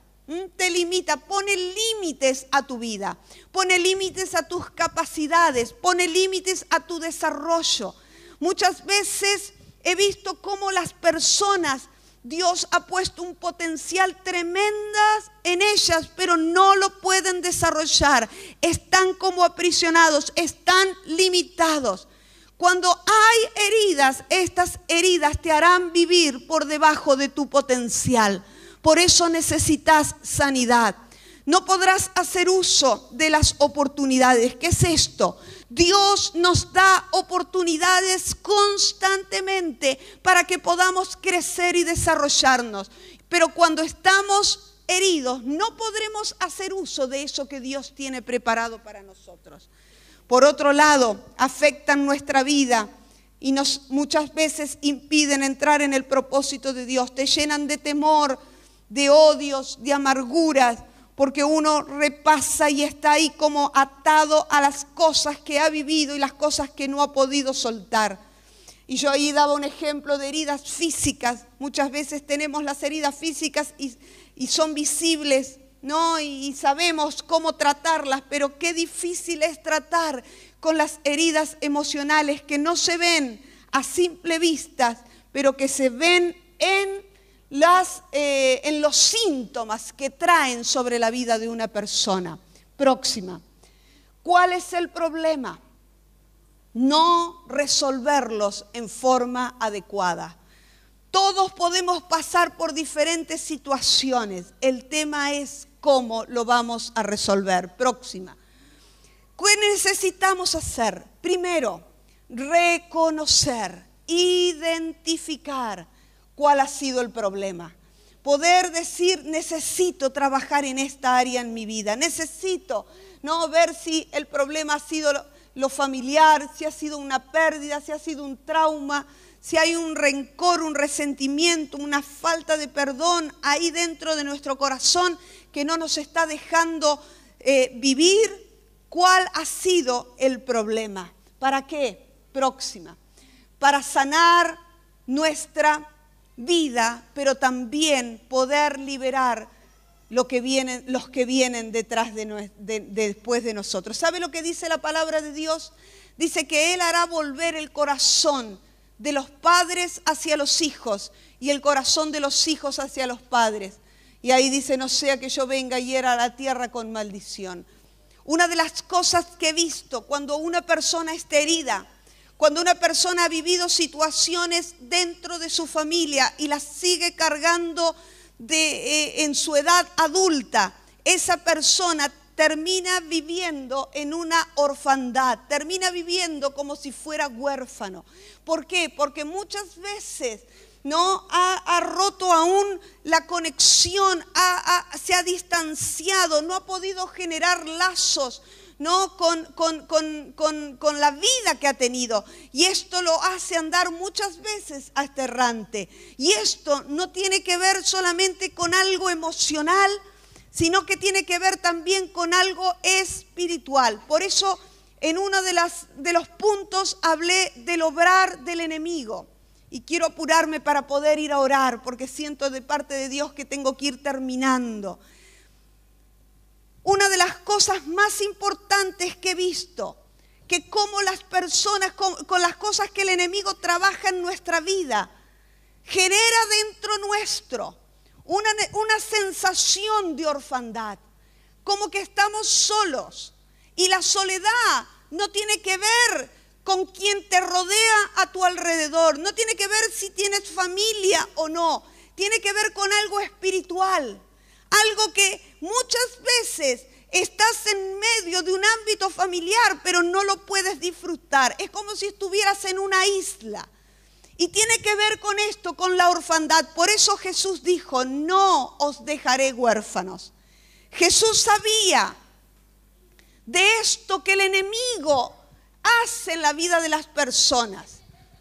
Te limita, pone límites a tu vida, pone límites a tus capacidades, pone límites a tu desarrollo. Muchas veces he visto cómo las personas, Dios ha puesto un potencial tremendo en ellas, pero no lo pueden desarrollar. Están como aprisionados, están limitados. Cuando hay heridas, estas heridas te harán vivir por debajo de tu potencial. Por eso necesitas sanidad. No podrás hacer uso de las oportunidades. ¿Qué es esto? Dios nos da oportunidades constantemente para que podamos crecer y desarrollarnos. Pero cuando estamos heridos, no podremos hacer uso de eso que Dios tiene preparado para nosotros. Por otro lado, afectan nuestra vida y nos muchas veces impiden entrar en el propósito de Dios. Te llenan de temor, de odios, de amarguras, porque uno repasa y está ahí como atado a las cosas que ha vivido y las cosas que no ha podido soltar. Y yo ahí daba un ejemplo de heridas físicas. Muchas veces tenemos las heridas físicas y son visibles, ¿no? Y sabemos cómo tratarlas, pero qué difícil es tratar con las heridas emocionales que no se ven a simple vista, pero que se ven en los síntomas que traen sobre la vida de una persona. Próxima. ¿Cuál es el problema? No resolverlos en forma adecuada. Todos podemos pasar por diferentes situaciones. El tema es cómo lo vamos a resolver. Próxima. ¿Qué necesitamos hacer? Primero, reconocer, identificar cuál ha sido el problema. Poder decir, necesito trabajar en esta área en mi vida. Necesito ver si el problema ha sido lo familiar, si ha sido una pérdida, si ha sido un trauma, si hay un rencor, un resentimiento, una falta de perdón ahí dentro de nuestro corazón que no nos está dejando vivir. ¿Cuál ha sido el problema? ¿Para qué? Próxima. Para sanar nuestra vida, pero también poder liberar los que vienen detrás después de nosotros. ¿Sabe lo que dice la palabra de Dios? Dice que Él hará volver el corazón de los padres hacia los hijos y el corazón de los hijos hacia los padres. Y ahí dice, no sea que yo venga y hiera a la tierra con maldición. Una de las cosas que he visto cuando una persona está herida, cuando una persona ha vivido situaciones dentro de su familia y las sigue cargando en su edad adulta, esa persona termina viviendo en una orfandad, termina viviendo como si fuera huérfano. ¿Por qué? Porque muchas veces ha roto aún la conexión, se ha distanciado, no ha podido generar lazos con la vida que ha tenido, y esto lo hace andar muchas veces hasta errante. Y esto no tiene que ver solamente con algo emocional, sino que tiene que ver también con algo espiritual. Por eso en uno de los puntos hablé del obrar del enemigo, y quiero apurarme para poder ir a orar, porque siento de parte de Dios que tengo que ir terminando. Una de las cosas más importantes que he visto, que cómo las personas, con las cosas que el enemigo trabaja en nuestra vida, genera dentro nuestro una sensación de orfandad, como que estamos solos. Y la soledad no tiene que ver con quien te rodea a tu alrededor, no tiene que ver si tienes familia o no, tiene que ver con algo espiritual, algo que muchas veces estás en medio de un ámbito familiar, pero no lo puedes disfrutar. Es como si estuvieras en una isla. Y tiene que ver con esto, con la orfandad. Por eso Jesús dijo, no os dejaré huérfanos. Jesús sabía de esto que el enemigo hace en la vida de las personas,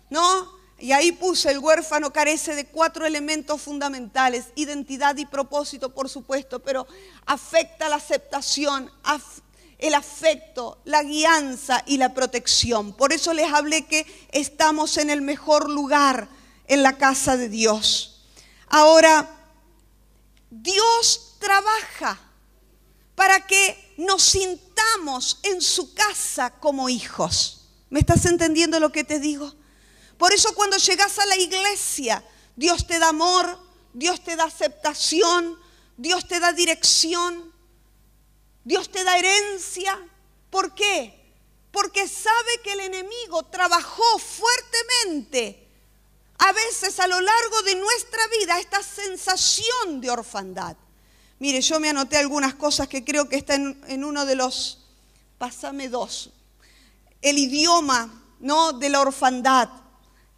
¿no? Y ahí puse, el huérfano carece de 4 elementos fundamentales: identidad y propósito, por supuesto, pero afecta la aceptación, el afecto, la guianza y la protección. Por eso les hablé que estamos en el mejor lugar, en la casa de Dios. Ahora, Dios trabaja para que nos sintamos en su casa como hijos. ¿Me estás entendiendo lo que te digo? Por eso cuando llegas a la iglesia, Dios te da amor, Dios te da aceptación, Dios te da dirección, Dios te da herencia. ¿Por qué? Porque sabe que el enemigo trabajó fuertemente, a veces a lo largo de nuestra vida, esta sensación de orfandad. Mire, yo me anoté algunas cosas que creo que están en uno de los, pásame 2, el idioma, ¿no?, de la orfandad.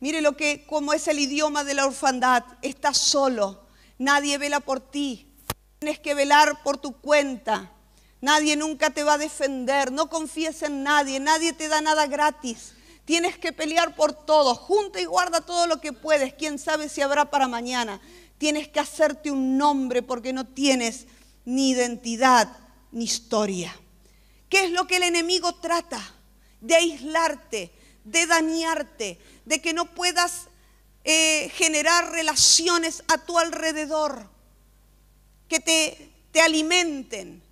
Mire cómo es el idioma de la orfandad. Estás solo, nadie vela por ti, tienes que velar por tu cuenta, nadie nunca te va a defender, no confíes en nadie, nadie te da nada gratis, tienes que pelear por todo, junta y guarda todo lo que puedes, quién sabe si habrá para mañana, tienes que hacerte un nombre porque no tienes ni identidad ni historia. ¿Qué es lo que el enemigo trata? De aislarte, de dañarte, de que no puedas generar relaciones a tu alrededor que te alimenten,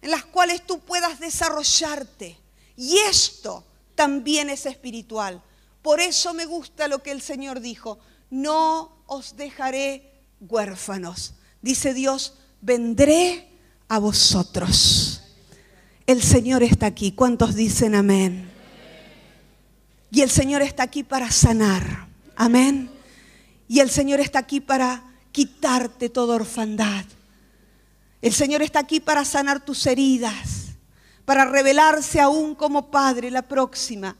en las cuales tú puedas desarrollarte. Y esto también es espiritual. Por eso me gusta lo que el Señor dijo: no os dejaré huérfanos. Dice Dios, vendré a vosotros. El Señor está aquí. ¿Cuántos dicen amén? Y el Señor está aquí para sanar. Amén. Y el Señor está aquí para quitarte toda orfandad. El Señor está aquí para sanar tus heridas, para revelarse aún como Padre la próxima.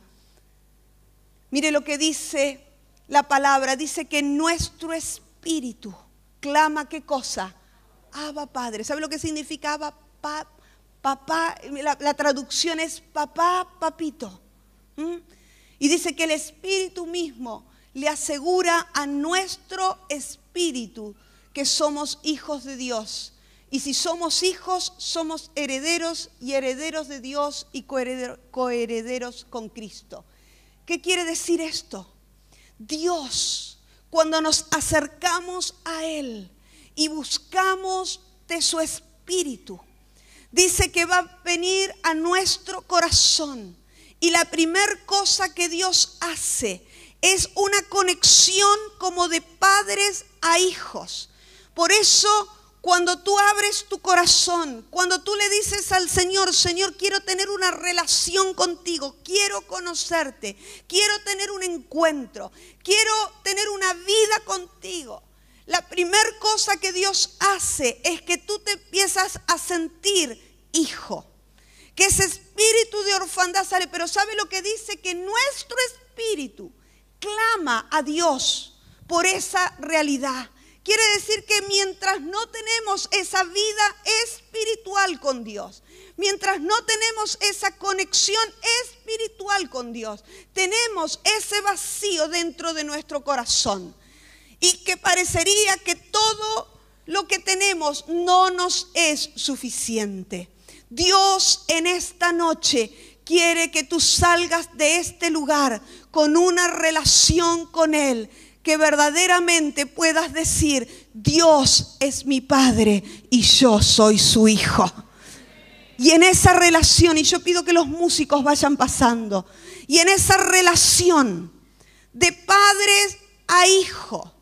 Mire lo que dice la palabra. Dice que nuestro espíritu clama, ¿qué cosa? Abba, Padre. ¿Sabe lo que significa Abba? Papá. La traducción es papá, papito. Y dice que el Espíritu mismo le asegura a nuestro espíritu que somos hijos de Dios. Y si somos hijos, somos herederos y herederos de Dios y coherederos con Cristo. ¿Qué quiere decir esto? Dios, cuando nos acercamos a Él y buscamos de su espíritu, dice que va a venir a nuestro corazón. Y la primer cosa que Dios hace es una conexión como de padres a hijos. Por eso, cuando tú abres tu corazón, cuando tú le dices al Señor, Señor, quiero tener una relación contigo, quiero conocerte, quiero tener un encuentro, quiero tener una vida contigo. La primer cosa que Dios hace es que tú te empiezas a sentir hijo. Que ese espíritu de orfandad sale, pero ¿sabe lo que dice? Que nuestro espíritu clama a Dios por esa realidad. Quiere decir que mientras no tenemos esa vida espiritual con Dios, mientras no tenemos esa conexión espiritual con Dios, tenemos ese vacío dentro de nuestro corazón. Y que parecería que todo lo que tenemos no nos es suficiente. Dios en esta noche quiere que tú salgas de este lugar con una relación con Él, que verdaderamente puedas decir, Dios es mi Padre y yo soy su hijo. Y en esa relación, y yo pido que los músicos vayan pasando, y en esa relación de padres a hijo,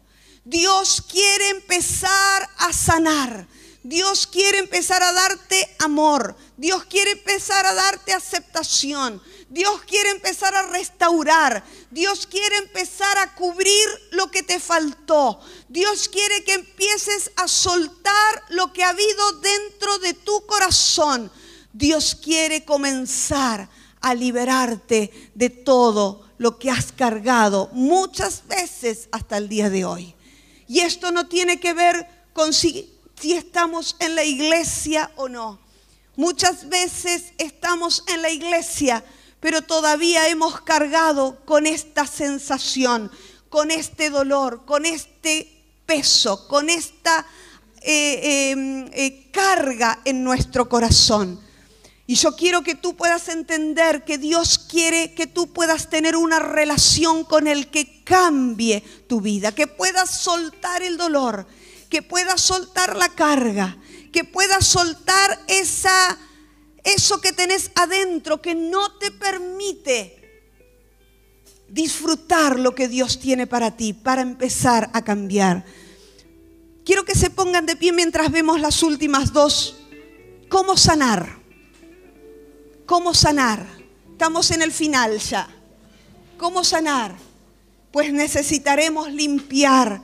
Dios quiere empezar a sanar. Dios quiere empezar a darte amor. Dios quiere empezar a darte aceptación. Dios quiere empezar a restaurar. Dios quiere empezar a cubrir lo que te faltó. Dios quiere que empieces a soltar lo que ha habido dentro de tu corazón. Dios quiere comenzar a liberarte de todo lo que has cargado muchas veces hasta el día de hoy. Y esto no tiene que ver con si estamos en la iglesia o no. Muchas veces estamos en la iglesia, pero todavía hemos cargado con esta sensación, con este dolor, con este peso, con esta carga en nuestro corazón. Y yo quiero que tú puedas entender que Dios quiere que tú puedas tener una relación con Él que cambie tu vida, que puedas soltar el dolor, que puedas soltar la carga, que puedas soltar eso que tenés adentro que no te permite disfrutar lo que Dios tiene para ti, para empezar a cambiar. Quiero que se pongan de pie mientras vemos las últimas dos. ¿Cómo sanar? ¿Cómo sanar? Estamos en el final ya. ¿Cómo sanar? Pues necesitaremos limpiar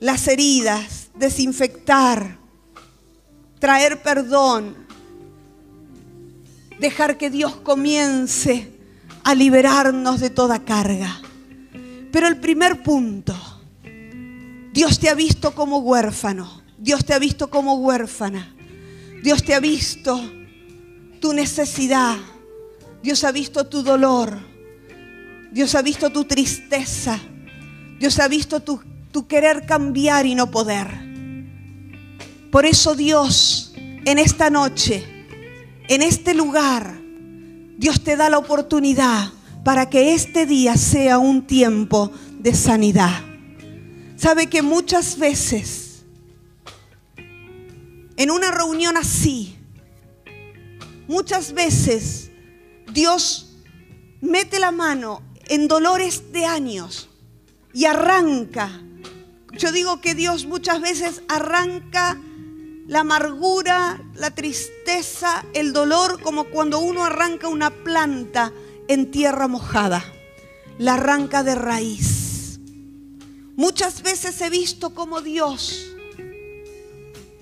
las heridas, desinfectar, traer perdón, dejar que Dios comience a liberarnos de toda carga. Pero el primer punto, Dios te ha visto como huérfano, Dios te ha visto como huérfana, Dios te ha visto tu necesidad, Dios ha visto tu dolor, Dios ha visto tu tristeza, Dios ha visto tu querer cambiar y no poder. Por eso Dios, en esta noche, en este lugar, Dios te da la oportunidad para que este día sea un tiempo de sanidad. Sabe que muchas veces, en una reunión así, muchas veces Dios mete la mano en dolores de años y arranca. Yo digo que Dios muchas veces arranca la amargura, la tristeza, el dolor, como cuando uno arranca una planta en tierra mojada. La arranca de raíz. Muchas veces he visto como Dios,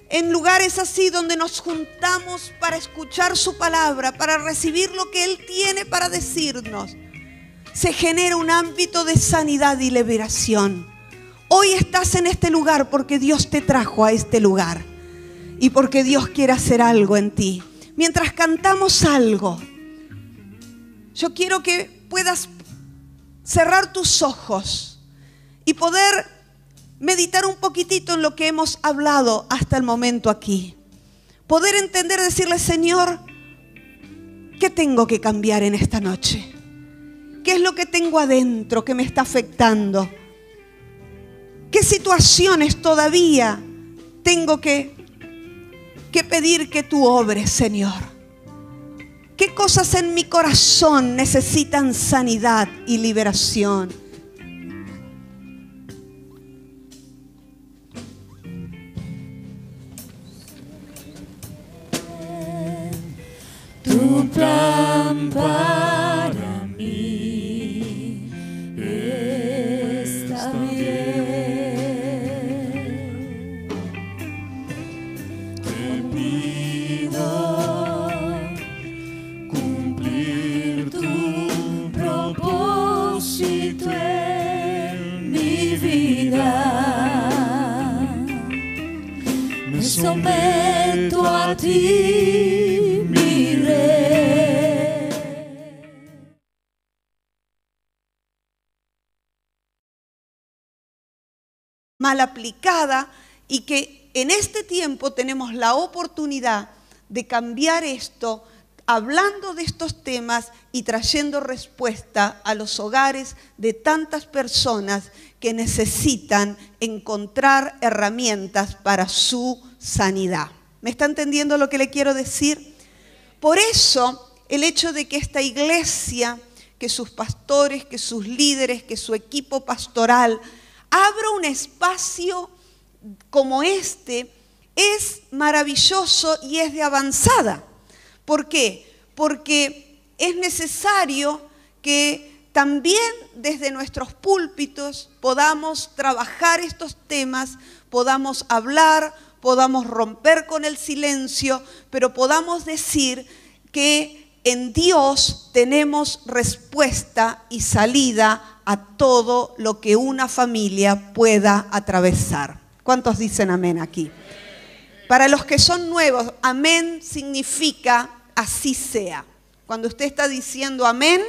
en lugares así donde nos juntamos para escuchar su palabra, para recibir lo que Él tiene para decirnos, se genera un ámbito de sanidad y liberación. Hoy estás en este lugar porque Dios te trajo a este lugar y porque Dios quiere hacer algo en ti. Mientras cantamos algo, yo quiero que puedas cerrar tus ojos y poder meditar un poquitito en lo que hemos hablado hasta el momento aquí. Poder entender, decirle: Señor, ¿qué tengo que cambiar en esta noche? ¿Qué es lo que tengo adentro que me está afectando? ¿Qué situaciones todavía tengo que pedir que tú obres, Señor? ¿Qué cosas en mi corazón necesitan sanidad y liberación? Tu plan para mí está bien. Te pido cumplir tu propósito en mi vida. Me someto a ti, mal aplicada, y que en este tiempo tenemos la oportunidad de cambiar esto, hablando de estos temas y trayendo respuesta a los hogares de tantas personas que necesitan encontrar herramientas para su sanidad. ¿Me está entendiendo lo que le quiero decir? Por eso, el hecho de que esta iglesia, que sus pastores, que sus líderes, que su equipo pastoral abra un espacio como este, es maravilloso y es de avanzada. ¿Por qué? Porque es necesario que también desde nuestros púlpitos podamos trabajar estos temas, podamos hablar, podamos romper con el silencio, pero podamos decir que en Dios tenemos respuesta y salida a todo lo que una familia pueda atravesar. ¿Cuántos dicen amén aquí? Para los que son nuevos, amén significa así sea. Cuando usted está diciendo amén,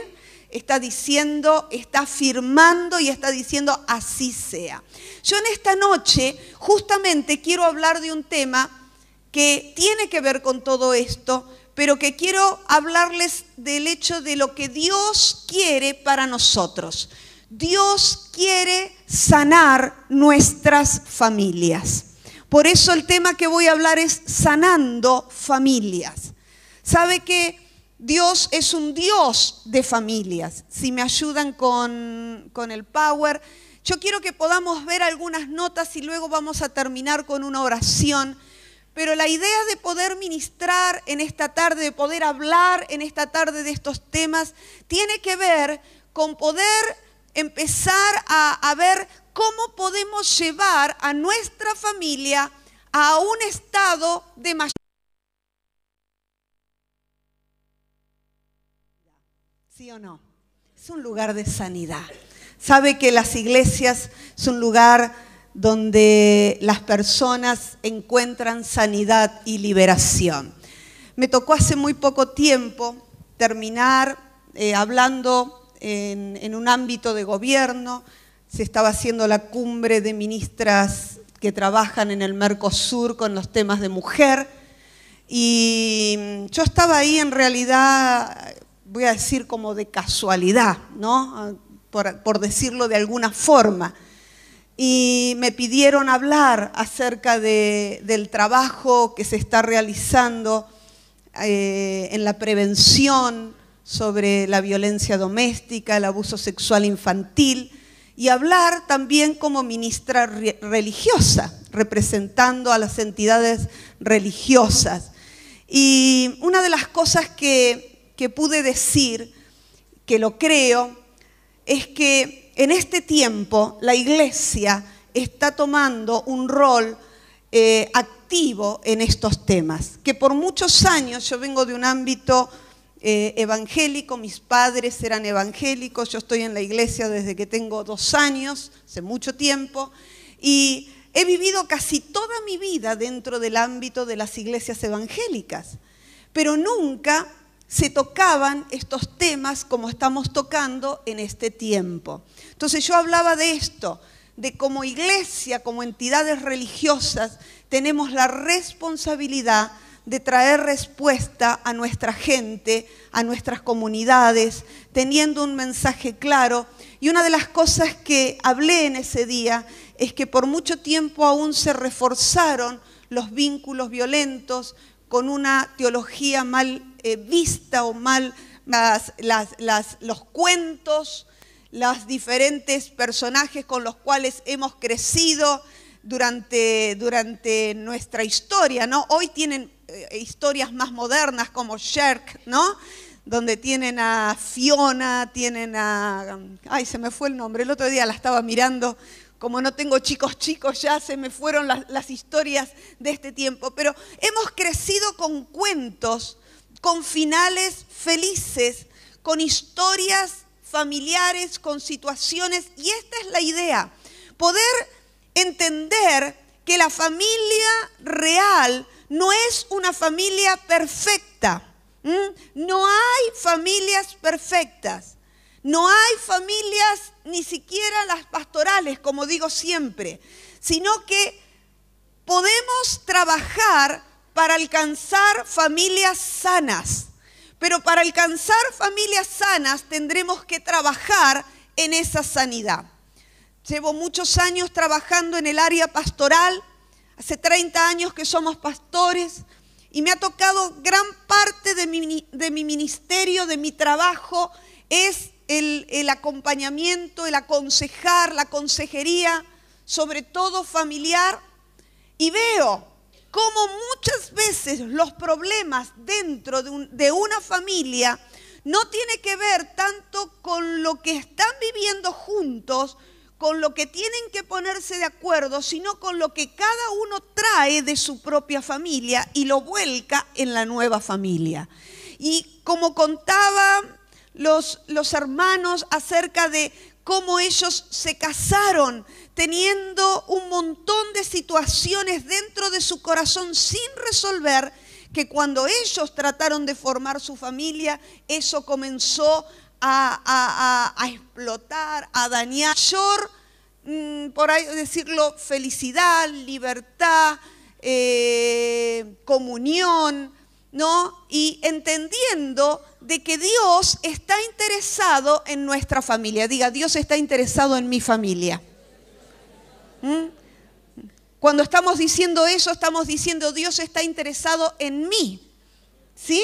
está diciendo, está afirmando y está diciendo así sea. Yo en esta noche justamente quiero hablar de un tema que tiene que ver con todo esto, pero que quiero hablarles del hecho de lo que Dios quiere para nosotros. Dios quiere sanar nuestras familias. Por eso el tema que voy a hablar es sanando familias. ¿Sabe que Dios es un Dios de familias? Si me ayudan con el power, yo quiero que podamos ver algunas notas y luego vamos a terminar con una oración. Pero la idea de poder ministrar en esta tarde, de poder hablar en esta tarde de estos temas, tiene que ver con poder empezar a ver cómo podemos llevar a nuestra familia a un estado de mayor. ¿Sí o no? Es un lugar de sanidad. Sabe que las iglesias es un lugar donde las personas encuentran sanidad y liberación. Me tocó hace muy poco tiempo terminar hablando en un ámbito de gobierno. Se estaba haciendo la cumbre de ministras que trabajan en el Mercosur con los temas de mujer. Y yo estaba ahí en realidad, voy a decir como de casualidad, ¿no? Por decirlo de alguna forma. Y me pidieron hablar acerca del trabajo que se está realizando en la prevención sobre la violencia doméstica, el abuso sexual infantil, y hablar también como ministra religiosa, representando a las entidades religiosas. Y una de las cosas que pude decir, que lo creo, es que en este tiempo la iglesia está tomando un rol activo en estos temas, que por muchos años, yo vengo de un ámbito evangélico, mis padres eran evangélicos, yo estoy en la iglesia desde que tengo 2 años, hace mucho tiempo, y he vivido casi toda mi vida dentro del ámbito de las iglesias evangélicas, pero nunca se tocaban estos temas como estamos tocando en este tiempo. Entonces yo hablaba de esto, de como iglesia, como entidades religiosas, tenemos la responsabilidad de traer respuesta a nuestra gente, a nuestras comunidades, teniendo un mensaje claro. Y una de las cosas que hablé en ese día es que por mucho tiempo aún se reforzaron los vínculos violentos con una teología mal vista o mal, los cuentos, los diferentes personajes con los cuales hemos crecido durante nuestra historia, ¿no? Hoy tienen historias más modernas como Shrek, ¿no? Donde tienen a Fiona, tienen a... Ay, se me fue el nombre, el otro día la estaba mirando, como no tengo chicos ya se me fueron las historias de este tiempo, pero hemos crecido con cuentos, con finales felices, con historias familiares, con situaciones, y esta es la idea, poder entender que la familia real no es una familia perfecta. No hay familias perfectas. No hay familias, ni siquiera las pastorales, como digo siempre, sino que podemos trabajar para alcanzar familias sanas. Pero para alcanzar familias sanas tendremos que trabajar en esa sanidad. Llevo muchos años trabajando en el área pastoral, hace 30 años que somos pastores, y me ha tocado gran parte de mi ministerio, de mi trabajo, es el acompañamiento, el aconsejar, la consejería, sobre todo familiar, y veo cómo muchas veces los problemas dentro de una familia no tiene que ver tanto con lo que están viviendo juntos, con lo que tienen que ponerse de acuerdo, sino con lo que cada uno trae de su propia familia y lo vuelca en la nueva familia. Y como contaban los hermanos acerca de cómo ellos se casaron teniendo un montón de situaciones dentro de su corazón sin resolver, que cuando ellos trataron de formar su familia, eso comenzó a explotar, a dañar. Por ahí decirlo, felicidad, libertad, comunión, ¿no? Y entendiendo de que Dios está interesado en nuestra familia. Diga, Dios está interesado en mi familia. Cuando estamos diciendo eso, estamos diciendo Dios está interesado en mí. ¿Sí?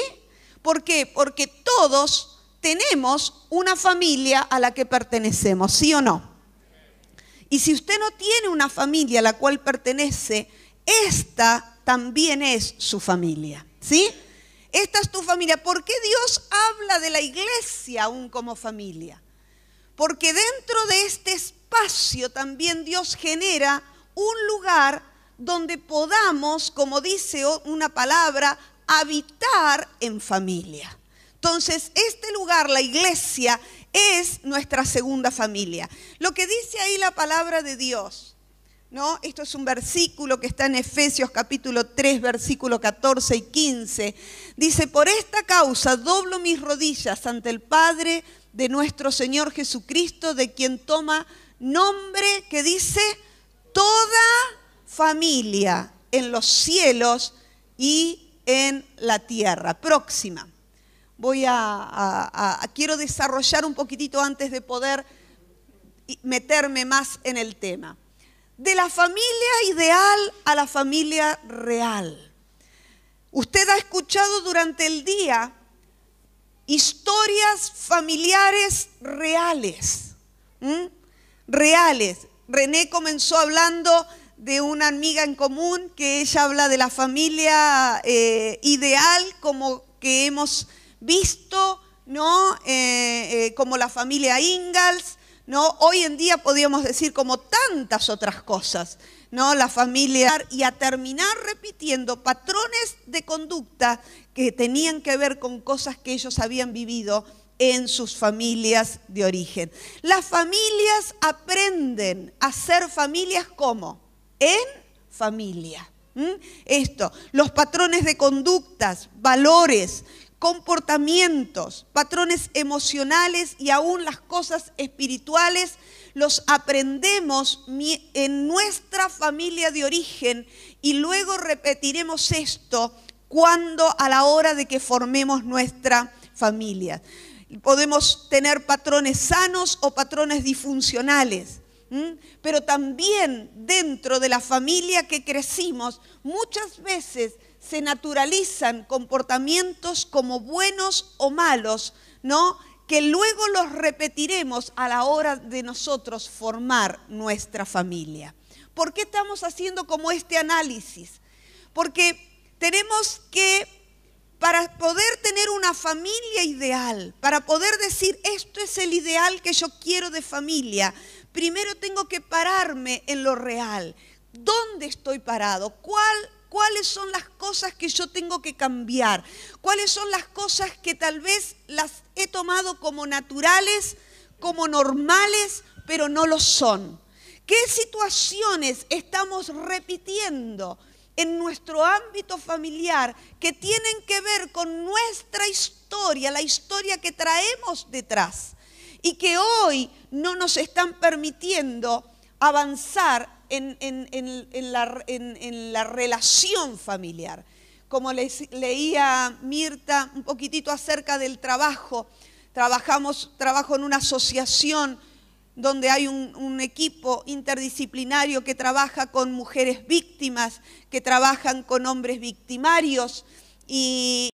¿Por qué? Porque todos tenemos una familia a la que pertenecemos, ¿sí o no? Y si usted no tiene una familia a la cual pertenece, esta también es su familia, ¿sí? Esta es tu familia. ¿Por qué Dios habla de la iglesia aún como familia? Porque dentro de este espacio también Dios genera un lugar donde podamos, como dice una palabra, habitar en familia. Entonces, este lugar, la iglesia, es nuestra segunda familia. Lo que dice ahí la palabra de Dios, ¿no? Esto es un versículo que está en Efesios capítulo 3, versículo 14 y 15. Dice, por esta causa doblo mis rodillas ante el Padre de nuestro Señor Jesucristo, de quien toma nombre, que dice, toda familia en los cielos y en la tierra. Próxima. Quiero desarrollar un poquitito antes de poder meterme más en el tema. De la familia ideal a la familia real. Usted ha escuchado durante el día historias familiares reales. Reales. René comenzó hablando de una amiga en común que ella habla de la familia ideal como que hemos visto, ¿no? Como la familia Ingalls, ¿no? Hoy en día podríamos decir como tantas otras cosas, ¿no? La familia, y a terminar repitiendo patrones de conducta que tenían que ver con cosas que ellos habían vivido en sus familias de origen. Las familias aprenden a ser familias ¿cómo? En familia. Esto, los patrones de conductas, valores, comportamientos, patrones emocionales y aún las cosas espirituales los aprendemos en nuestra familia de origen y luego repetiremos esto cuando a la hora de que formemos nuestra familia. Podemos tener patrones sanos o patrones disfuncionales, pero también dentro de la familia que crecimos muchas veces se naturalizan comportamientos como buenos o malos, ¿no? Que luego los repetiremos a la hora de nosotros formar nuestra familia. ¿Por qué estamos haciendo como este análisis? Porque tenemos que, para poder tener una familia ideal, para poder decir esto es el ideal que yo quiero de familia, primero tengo que pararme en lo real. ¿Dónde estoy parado? ¿Cuáles son las cosas que yo tengo que cambiar? ¿Cuáles son las cosas que tal vez las he tomado como naturales, como normales, pero no lo son? ¿Qué situaciones estamos repitiendo en nuestro ámbito familiar que tienen que ver con nuestra historia, la historia que traemos detrás y que hoy no nos están permitiendo avanzar en la relación familiar? Como leía Mirta un poquitito acerca del trabajo, trabajo en una asociación, donde hay un equipo interdisciplinario que trabaja con mujeres víctimas, que trabajan con hombres victimarios y